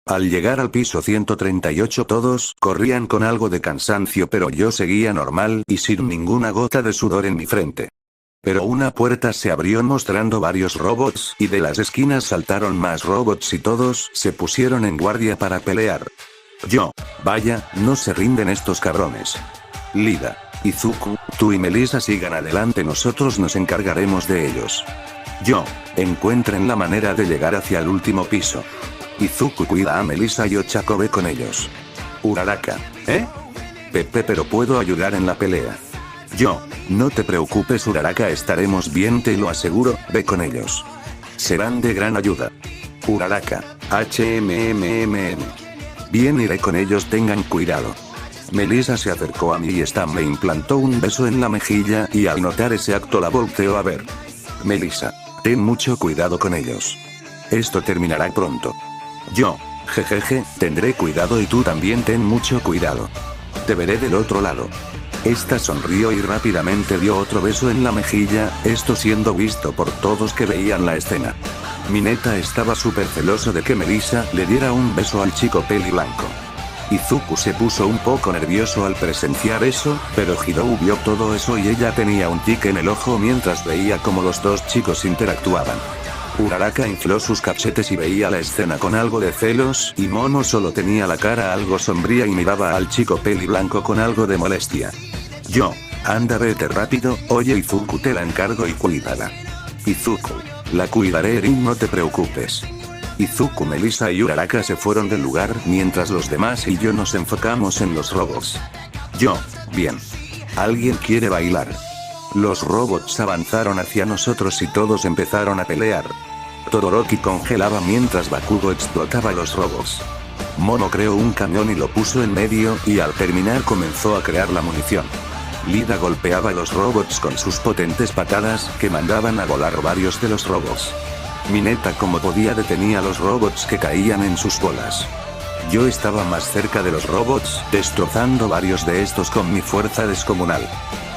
Al llegar al piso 138 todos corrían con algo de cansancio, pero yo seguía normal y sin ninguna gota de sudor en mi frente. Pero una puerta se abrió mostrando varios robots y de las esquinas saltaron más robots y todos se pusieron en guardia para pelear. Vaya, no se rinden estos cabrones. Lida, Izuku, tú y Melissa sigan adelante, nosotros nos encargaremos de ellos. Encuentren la manera de llegar hacia el último piso. Izuku cuida a Melissa y Ochako ve con ellos. Uraraka, Pepe, pero puedo ayudar en la pelea. No te preocupes Uraraka, estaremos bien, te lo aseguro, ve con ellos. Serán de gran ayuda. Uraraka, Bien, iré con ellos, tengan cuidado. Melissa se acercó a mí y Stan me implantó un beso en la mejilla y al notar ese acto la volteó a ver. Melissa, ten mucho cuidado con ellos. Esto terminará pronto. Jejeje, tendré cuidado y tú también ten mucho cuidado. Te veré del otro lado. Esta sonrió y rápidamente dio otro beso en la mejilla, esto siendo visto por todos que veían la escena. Mineta estaba súper celoso de que Melissa le diera un beso al chico peli blanco. Izuku se puso un poco nervioso al presenciar eso, pero Hirou vio todo eso y ella tenía un tic en el ojo mientras veía cómo los dos chicos interactuaban. Uraraka infló sus cachetes y veía la escena con algo de celos, y Momo solo tenía la cara algo sombría y miraba al chico peli blanco con algo de molestia. Anda, vete rápido, oye Izuku, te la encargo y cuídala. Izuku, la cuidaré Erin, no te preocupes. Izuku, Melissa y Uraraka se fueron del lugar mientras los demás y yo nos enfocamos en los robots. Bien. ¿Alguien quiere bailar? Los robots avanzaron hacia nosotros y todos empezaron a pelear. Todoroki congelaba mientras Bakugo explotaba los robots. Momo creó un cañón y lo puso en medio, y al terminar comenzó a crear la munición. Lida golpeaba a los robots con sus potentes patadas, que mandaban a volar varios de los robots. Mineta como podía detenía a los robots que caían en sus bolas. Yo estaba más cerca de los robots, destrozando varios de estos con mi fuerza descomunal.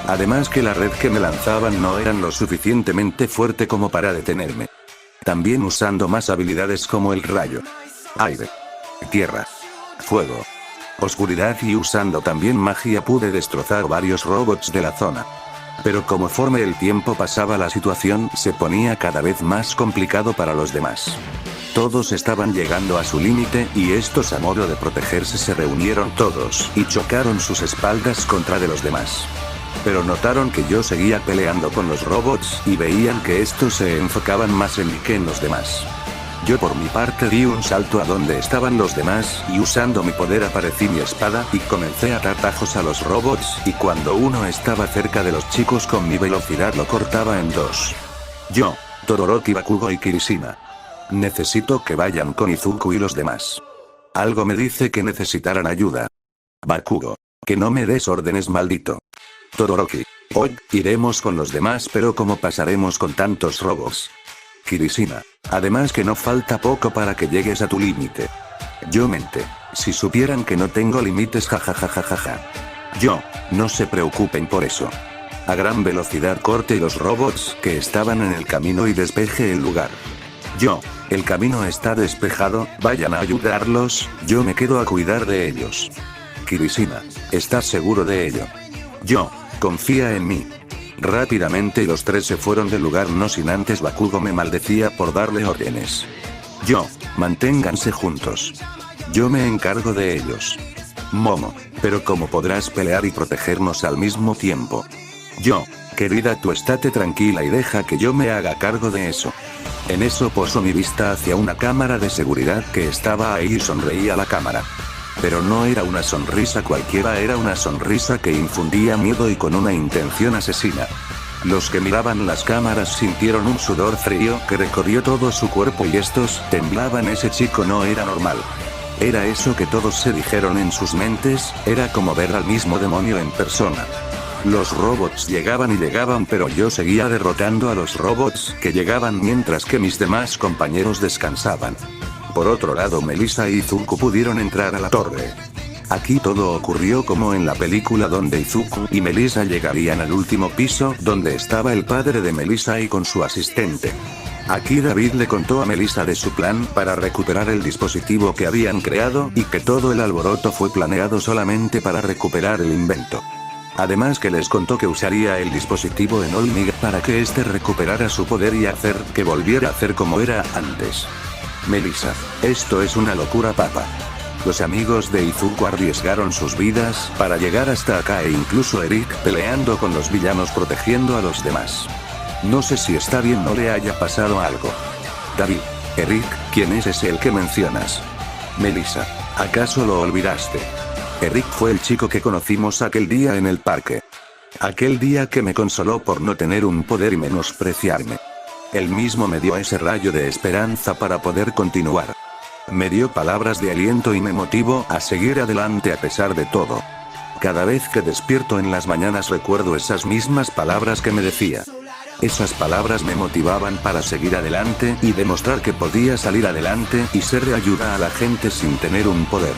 Además que la red que me lanzaban no eran lo suficientemente fuerte como para detenerme. También usando más habilidades como el rayo, aire, tierra, fuego, oscuridad y usando también magia pude destrozar varios robots de la zona. Pero conforme el tiempo pasaba la situación se ponía cada vez más complicado para los demás. Todos estaban llegando a su límite y estos a modo de protegerse se reunieron todos y chocaron sus espaldas contra de los demás. Pero notaron que yo seguía peleando con los robots y veían que estos se enfocaban más en mí que en los demás. Yo por mi parte di un salto a donde estaban los demás y usando mi poder aparecí mi espada y comencé a dar tajos a los robots y cuando uno estaba cerca de los chicos con mi velocidad lo cortaba en dos. Todoroki, Bakugo y Kirishima. Necesito que vayan con Izuku y los demás. Algo me dice que necesitarán ayuda. Bakugo. Que no me des órdenes, maldito. Todoroki. Hoy, iremos con los demás, pero ¿cómo pasaremos con tantos robots? Kirishima. Además que no falta poco para que llegues a tu límite. Yo mente. Si supieran que no tengo límites, jajajajaja. No se preocupen por eso. A gran velocidad corte los robots que estaban en el camino y despeje el lugar. El camino está despejado, vayan a ayudarlos, yo me quedo a cuidar de ellos. Kirishima. ¿Estás seguro de ello? Confía en mí. Rápidamente los tres se fueron del lugar no sin antes Bakugo me maldecía por darle órdenes. Manténganse juntos. Yo me encargo de ellos. Momo, pero ¿cómo podrás pelear y protegernos al mismo tiempo? Yo, querida, tú estate tranquila y deja que yo me haga cargo de eso. En eso posó mi vista hacia una cámara de seguridad que estaba ahí y sonreí a la cámara. Pero no era una sonrisa cualquiera, era una sonrisa que infundía miedo y con una intención asesina. Los que miraban las cámaras sintieron un sudor frío que recorrió todo su cuerpo y estos temblaban. Ese chico no era normal. Era eso que todos se dijeron en sus mentes, era como ver al mismo demonio en persona. Los robots llegaban y llegaban, pero yo seguía derrotando a los robots que llegaban mientras que mis demás compañeros descansaban. Por otro lado, Melissa y Izuku pudieron entrar a la torre. Aquí todo ocurrió como en la película, donde Izuku y Melissa llegarían al último piso donde estaba el padre de Melissa y con su asistente. Aquí David le contó a Melissa de su plan para recuperar el dispositivo que habían creado y que todo el alboroto fue planeado solamente para recuperar el invento. Además que les contó que usaría el dispositivo en Olmig para que éste recuperara su poder y hacer que volviera a ser como era antes. Melissa, esto es una locura, papá. Los amigos de Izuku arriesgaron sus vidas para llegar hasta acá e incluso Eric peleando con los villanos protegiendo a los demás. No sé si está bien o le haya pasado algo. David, Eric, ¿quién es ese el que mencionas? Melissa, ¿acaso lo olvidaste? Eric fue el chico que conocimos aquel día en el parque. Aquel día que me consoló por no tener un poder y menospreciarme. Él mismo me dio ese rayo de esperanza para poder continuar. Me dio palabras de aliento y me motivó a seguir adelante a pesar de todo. Cada vez que despierto en las mañanas recuerdo esas mismas palabras que me decía. Esas palabras me motivaban para seguir adelante y demostrar que podía salir adelante y ser de ayuda a la gente sin tener un poder.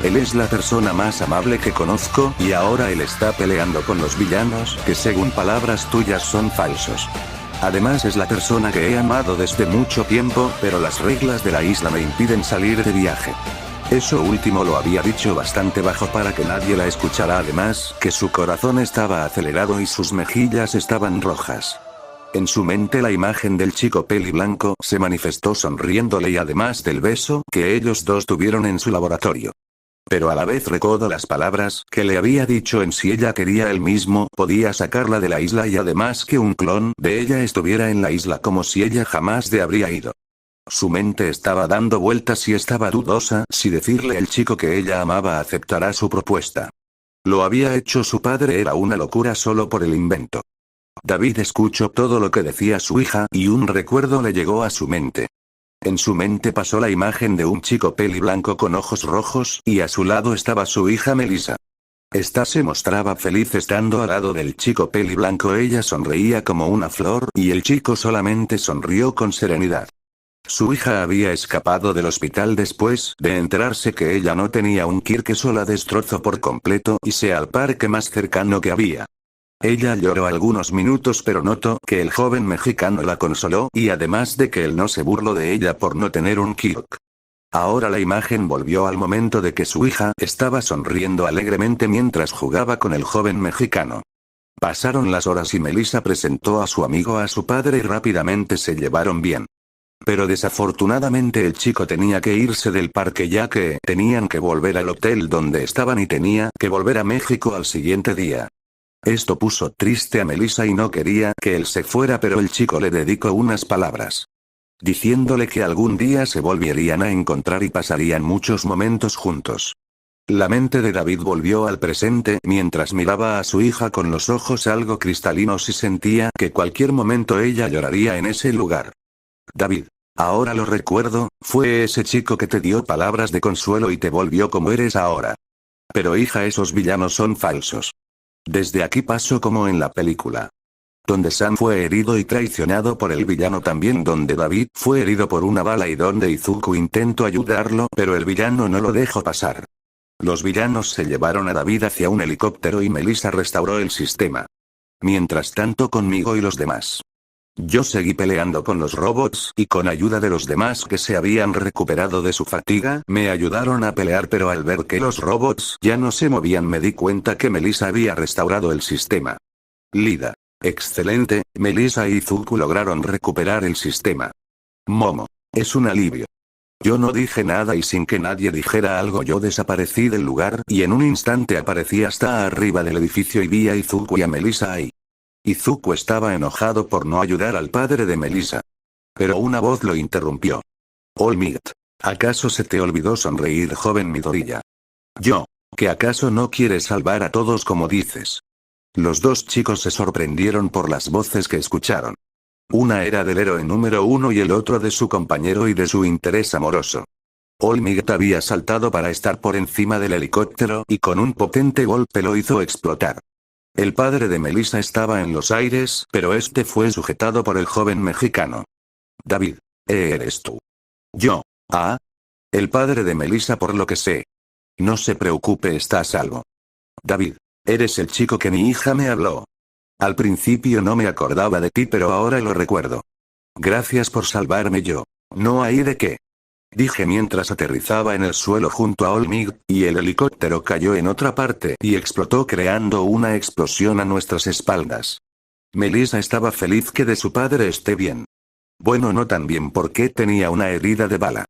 Él es la persona más amable que conozco y ahora él está peleando con los villanos que según palabras tuyas son falsos. Además es la persona que he amado desde mucho tiempo, pero las reglas de la isla me impiden salir de viaje. Eso último lo había dicho bastante bajo para que nadie la escuchara, además que su corazón estaba acelerado y sus mejillas estaban rojas. En su mente la imagen del chico peli blanco se manifestó sonriéndole y además del beso que ellos dos tuvieron en su laboratorio. Pero a la vez recordó las palabras que le había dicho en si ella quería él mismo podía sacarla de la isla y además que un clon de ella estuviera en la isla como si ella jamás de habría ido. Su mente estaba dando vueltas y estaba dudosa si decirle al chico que ella amaba aceptará su propuesta. Lo había hecho su padre, era una locura solo por el invento. David escuchó todo lo que decía su hija y un recuerdo le llegó a su mente. En su mente pasó la imagen de un chico peli blanco con ojos rojos y a su lado estaba su hija Melissa. Esta se mostraba feliz estando al lado del chico peli blanco, ella sonreía como una flor y el chico solamente sonrió con serenidad. Su hija había escapado del hospital después de enterarse que ella no tenía un kit que sola destrozó por completo y se al parque más cercano que había. Ella lloró algunos minutos pero notó que el joven mexicano la consoló y además de que él no se burló de ella por no tener un kit. Ahora la imagen volvió al momento de que su hija estaba sonriendo alegremente mientras jugaba con el joven mexicano. Pasaron las horas y Melissa presentó a su amigo a su padre y rápidamente se llevaron bien. Pero desafortunadamente el chico tenía que irse del parque ya que tenían que volver al hotel donde estaban y tenía que volver a México al siguiente día. Esto puso triste a Melissa y no quería que él se fuera, pero el chico le dedicó unas palabras. Diciéndole que algún día se volverían a encontrar y pasarían muchos momentos juntos. La mente de David volvió al presente mientras miraba a su hija con los ojos algo cristalinos y sentía que cualquier momento ella lloraría en ese lugar. David, ahora lo recuerdo, fue ese chico que te dio palabras de consuelo y te volvió como eres ahora. Pero hija, esos villanos son falsos. Desde aquí pasó como en la película. Donde Sam fue herido y traicionado por el villano, también donde David fue herido por una bala y donde Izuku intentó ayudarlo pero el villano no lo dejó pasar. Los villanos se llevaron a David hacia un helicóptero y Melissa restauró el sistema. Mientras tanto conmigo y los demás. Yo seguí peleando con los robots y con ayuda de los demás que se habían recuperado de su fatiga, me ayudaron a pelear, pero al ver que los robots ya no se movían me di cuenta que Melissa había restaurado el sistema. Lida. Excelente, Melissa y Izuku lograron recuperar el sistema. Momo. Es un alivio. Yo no dije nada y sin que nadie dijera algo yo desaparecí del lugar y en un instante aparecí hasta arriba del edificio y vi a Izuku y a Melissa ahí. Izuku estaba enojado por no ayudar al padre de Melissa. Pero una voz lo interrumpió. All Might, ¿acaso se te olvidó sonreír, joven Midoriya? Yo, ¿que acaso no quieres salvar a todos como dices? Los dos chicos se sorprendieron por las voces que escucharon. Una era del héroe número 1 y el otro de su compañero y de su interés amoroso. All Might había saltado para estar por encima del helicóptero y con un potente golpe lo hizo explotar. El padre de Melissa estaba en los aires, pero este fue sujetado por el joven mexicano. David, ¿eres tú? Yo. Ah. El padre de Melissa por lo que sé. No se preocupe, está a salvo. David, eres el chico que mi hija me habló. Al principio no me acordaba de ti pero ahora lo recuerdo. Gracias por salvarme yo. No hay de qué. Dije mientras aterrizaba en el suelo junto a All Might, y el helicóptero cayó en otra parte y explotó creando una explosión a nuestras espaldas. Melissa estaba feliz que de su padre esté bien. Bueno, no tan bien porque tenía una herida de bala.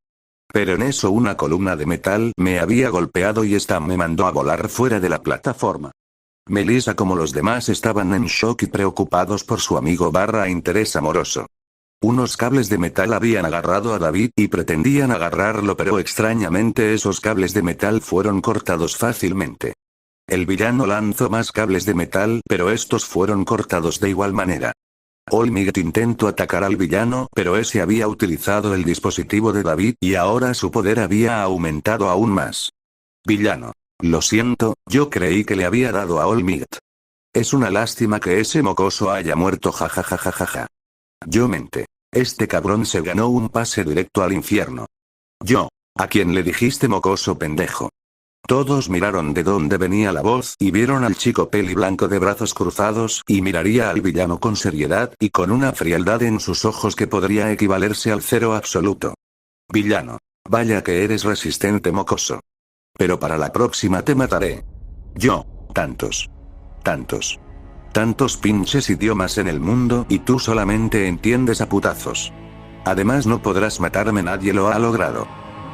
Pero en eso una columna de metal me había golpeado y esta me mandó a volar fuera de la plataforma. Melissa como los demás estaban en shock y preocupados por su amigo / interés amoroso. Unos cables de metal habían agarrado a David y pretendían agarrarlo pero extrañamente esos cables de metal fueron cortados fácilmente. El villano lanzó más cables de metal pero estos fueron cortados de igual manera. All Might intentó atacar al villano pero ese había utilizado el dispositivo de David y ahora su poder había aumentado aún más. Villano. Lo siento, yo creí que le había dado a All Might. Es una lástima que ese mocoso haya muerto jajajajaja. Yo mente. Este cabrón se ganó un pase directo al infierno. Yo. ¿A quién le dijiste mocoso pendejo? Todos miraron de dónde venía la voz y vieron al chico peli blanco de brazos cruzados y miraría al villano con seriedad y con una frialdad en sus ojos que podría equivalerse al cero absoluto. Villano. Vaya que eres resistente mocoso. Pero para la próxima te mataré. Yo. Tantos. Tantos pinches idiomas en el mundo y tú solamente entiendes a putazos. Además no podrás matarme, nadie lo ha logrado.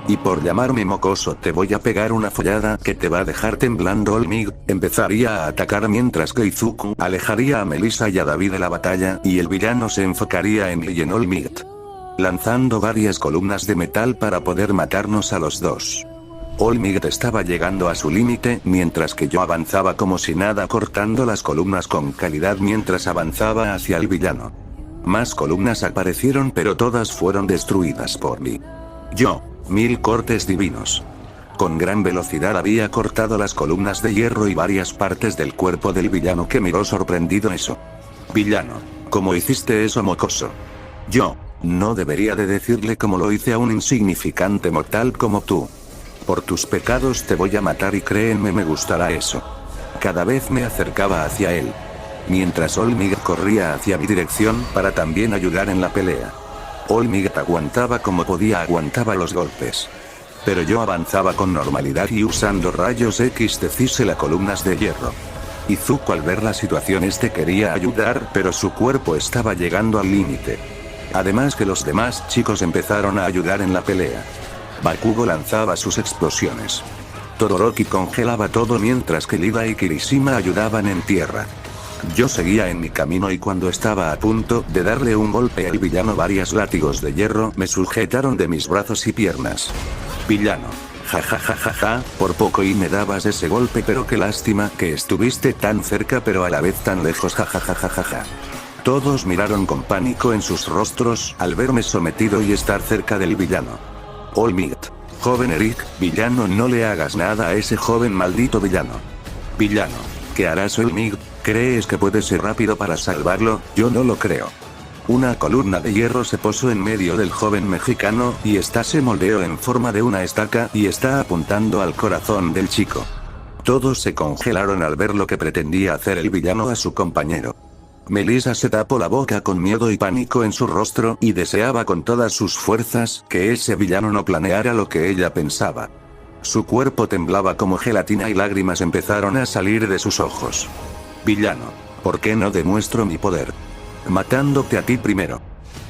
Y por llamarme mocoso te voy a pegar una follada que te va a dejar temblando. All Might empezaría a atacar mientras que Izuku alejaría a Melissa y a David de la batalla y el villano se enfocaría en Lee y en All Might, lanzando varias columnas de metal para poder matarnos a los dos. All Might estaba llegando a su límite mientras que yo avanzaba como si nada cortando las columnas con calidad mientras avanzaba hacia el villano. Más columnas aparecieron pero todas fueron destruidas por mí. Yo. 1000 cortes divinos. Con gran velocidad había cortado las columnas de hierro y varias partes del cuerpo del villano que miró sorprendido eso. Villano. ¿Cómo hiciste eso mocoso? Yo. No debería de decirle cómo lo hice a un insignificante mortal como tú. Por tus pecados te voy a matar y créeme me gustará eso. Cada vez me acercaba hacia él. Mientras All Might corría hacia mi dirección para también ayudar en la pelea. All Might aguantaba como podía, aguantaba los golpes. Pero yo avanzaba con normalidad y usando rayos X de cisela columnas de hierro. Izuku al ver la situación quería ayudar pero su cuerpo estaba llegando al límite. Además que los demás chicos empezaron a ayudar en la pelea. Bakugo lanzaba sus explosiones. Todoroki congelaba todo mientras que Lida y Kirishima ayudaban en tierra. Yo seguía en mi camino y cuando estaba a punto de darle un golpe al villano varios látigos de hierro me sujetaron de mis brazos y piernas. Villano. Jajajajaja, por poco y me dabas ese golpe pero qué lástima que estuviste tan cerca pero a la vez tan lejos jajajajaja. Todos miraron con pánico en sus rostros al verme sometido y estar cerca del villano. All Might. Joven Eric, villano, no le hagas nada a ese joven maldito villano. Villano. ¿Qué harás All Might? ¿Crees que puedes ser rápido para salvarlo? Yo no lo creo. Una columna de hierro se posó en medio del joven mexicano y esta se moldeó en forma de una estaca y está apuntando al corazón del chico. Todos se congelaron al ver lo que pretendía hacer el villano a su compañero. Melissa se tapó la boca con miedo y pánico en su rostro y deseaba con todas sus fuerzas que ese villano no planeara lo que ella pensaba. Su cuerpo temblaba como gelatina y lágrimas empezaron a salir de sus ojos. Villano, ¿por qué no demuestro mi poder? Matándote a ti primero.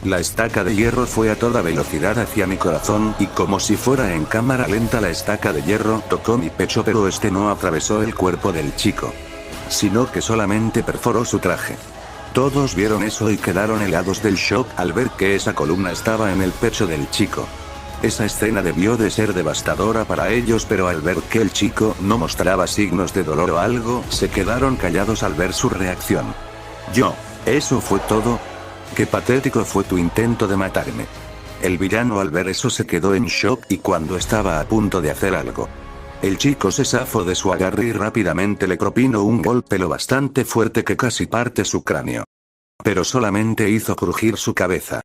La estaca de hierro fue a toda velocidad hacia mi corazón y como si fuera en cámara lenta la estaca de hierro tocó mi pecho, pero este no atravesó el cuerpo del chico, sino que solamente perforó su traje. Todos vieron eso y quedaron helados del shock al ver que esa columna estaba en el pecho del chico. Esa escena debió de ser devastadora para ellos, pero al ver que el chico no mostraba signos de dolor o algo, se quedaron callados al ver su reacción. ¿Eso fue todo? Qué patético fue tu intento de matarme. El villano al ver eso se quedó en shock y cuando estaba a punto de hacer algo, el chico se zafó de su agarre y rápidamente le propinó un golpe lo bastante fuerte que casi parte su cráneo. Pero solamente hizo crujir su cabeza.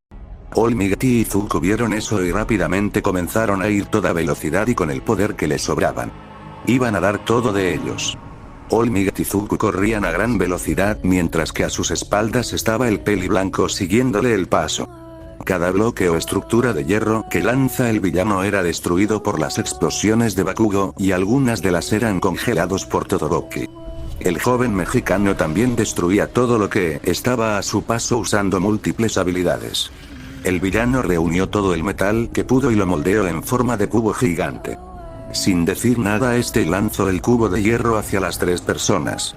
All Might y Izuku vieron eso y rápidamente comenzaron a ir toda velocidad y con el poder que les sobraban. Iban a dar todo de ellos. All Might y Izuku corrían a gran velocidad mientras que a sus espaldas estaba el peli blanco siguiéndole el paso. Cada bloque o estructura de hierro que lanza el villano era destruido por las explosiones de Bakugo y algunas de las eran congelados por Todoroki. El joven mexicano también destruía todo lo que estaba a su paso usando múltiples habilidades. El villano reunió todo el metal que pudo y lo moldeó en forma de cubo gigante. Sin decir nada lanzó el cubo de hierro hacia las tres personas.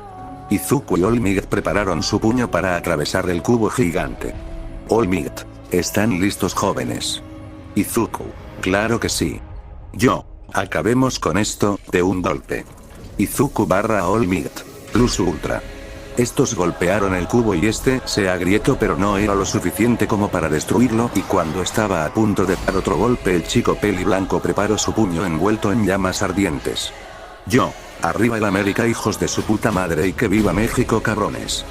Izuku y All Might prepararon su puño para atravesar el cubo gigante. All Might: ¿están listos, jóvenes? Izuku: claro que sí. Acabemos con esto, de un golpe. Izuku / All Might. Plus Ultra. Estos golpearon el cubo y se agrietó, pero no era lo suficiente como para destruirlo, y cuando estaba a punto de dar otro golpe el chico peli blanco preparó su puño envuelto en llamas ardientes. Arriba el América, hijos de su puta madre, y que viva México, cabrones.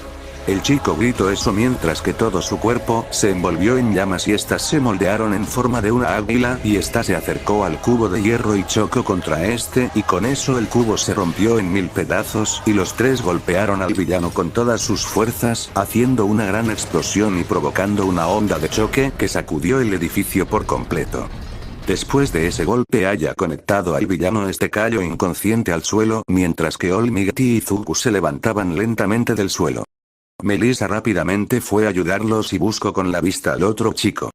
El chico gritó eso mientras que todo su cuerpo se envolvió en llamas y estas se moldearon en forma de una águila y se acercó al cubo de hierro y chocó contra y con eso el cubo se rompió en 1000 pedazos y los tres golpearon al villano con todas sus fuerzas, haciendo una gran explosión y provocando una onda de choque que sacudió el edificio por completo. Después de ese golpe haya conectado al villano, cayó inconsciente al suelo mientras que All Might y Izuku se levantaban lentamente del suelo. Melissa rápidamente fue a ayudarlos y buscó con la vista al otro chico.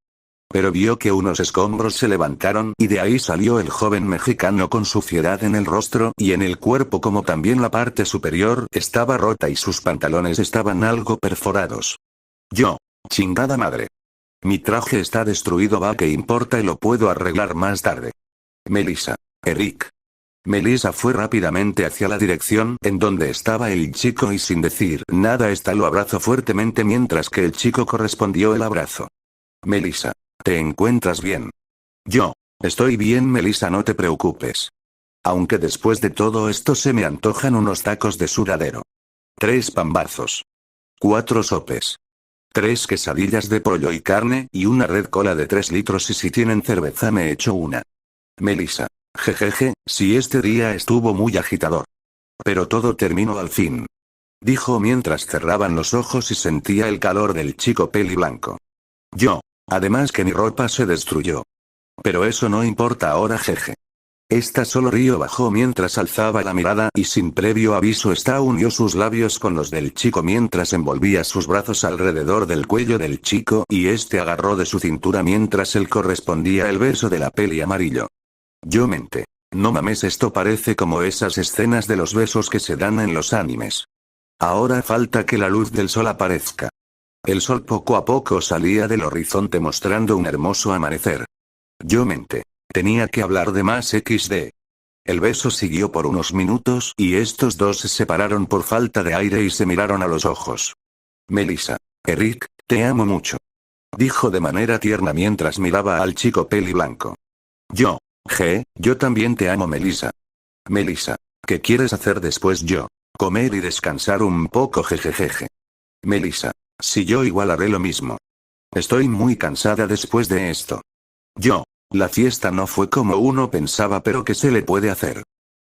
Pero vio que unos escombros se levantaron y de ahí salió el joven mexicano con suciedad en el rostro y en el cuerpo, como también la parte superior estaba rota y sus pantalones estaban algo perforados. Chingada madre. Mi traje está destruido, ¿va qué importa y lo puedo arreglar más tarde? Melissa. Eric. Melissa fue rápidamente hacia la dirección en donde estaba el chico y sin decir nada lo abrazó fuertemente mientras que el chico correspondió el abrazo. Melissa. ¿Te encuentras bien? Estoy bien, Melissa, no te preocupes. Aunque después de todo esto se me antojan unos tacos de sudadero. 3 pambazos. 4 sopes. 3 quesadillas de pollo y carne y una Red Cola de 3 litros y si tienen cerveza me echo una. Melissa. Jejeje, sí, este día estuvo muy agitador. Pero todo terminó al fin. Dijo mientras cerraban los ojos y sentía el calor del chico peli blanco. Además que mi ropa se destruyó. Pero eso no importa ahora, jeje. Solo rió bajó mientras alzaba la mirada y sin previo aviso unió sus labios con los del chico mientras envolvía sus brazos alrededor del cuello del chico y agarró de su cintura mientras él correspondía el beso de la peli amarillo. Mente. No mames, esto parece como esas escenas de los besos que se dan en los animes. Ahora falta que la luz del sol aparezca. El sol poco a poco salía del horizonte mostrando un hermoso amanecer. Mente. Tenía que hablar de más XD. El beso siguió por unos minutos y estos dos se separaron por falta de aire y se miraron a los ojos. Melissa. Eric, te amo mucho. Dijo de manera tierna mientras miraba al chico peli blanco. Yo también te amo, Melissa. Melissa. ¿Qué quieres hacer después? Comer y descansar un poco, jejejeje. Melissa. Si yo igual haré lo mismo. Estoy muy cansada después de esto. La fiesta no fue como uno pensaba, pero ¿qué se le puede hacer?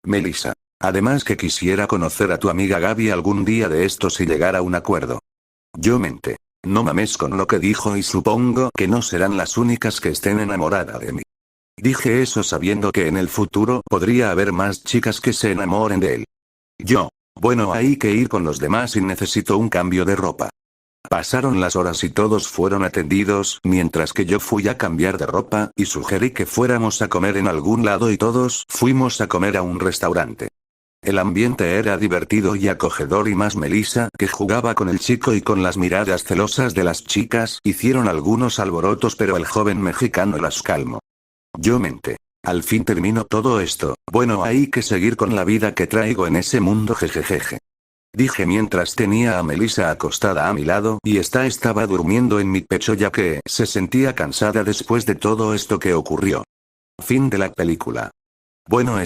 Melissa. Además que quisiera conocer a tu amiga Gaby algún día de estos y llegar a un acuerdo. Mente. No mames con lo que dijo y supongo que no serán las únicas que estén enamoradas de mí. Dije eso sabiendo que en el futuro podría haber más chicas que se enamoren de él. Bueno, hay que ir con los demás y necesito un cambio de ropa. Pasaron las horas y todos fueron atendidos, mientras que yo fui a cambiar de ropa, y sugerí que fuéramos a comer en algún lado y todos fuimos a comer a un restaurante. El ambiente era divertido y acogedor y más Melissa, que jugaba con el chico y con las miradas celosas de las chicas, hicieron algunos alborotos pero el joven mexicano las calmó. Yo menté. Al fin terminó todo esto, bueno hay que seguir con la vida que traigo en ese mundo jejejeje. Dije mientras tenía a Melissa acostada a mi lado y estaba durmiendo en mi pecho ya que se sentía cansada después de todo esto que ocurrió. Fin de la película. Bueno,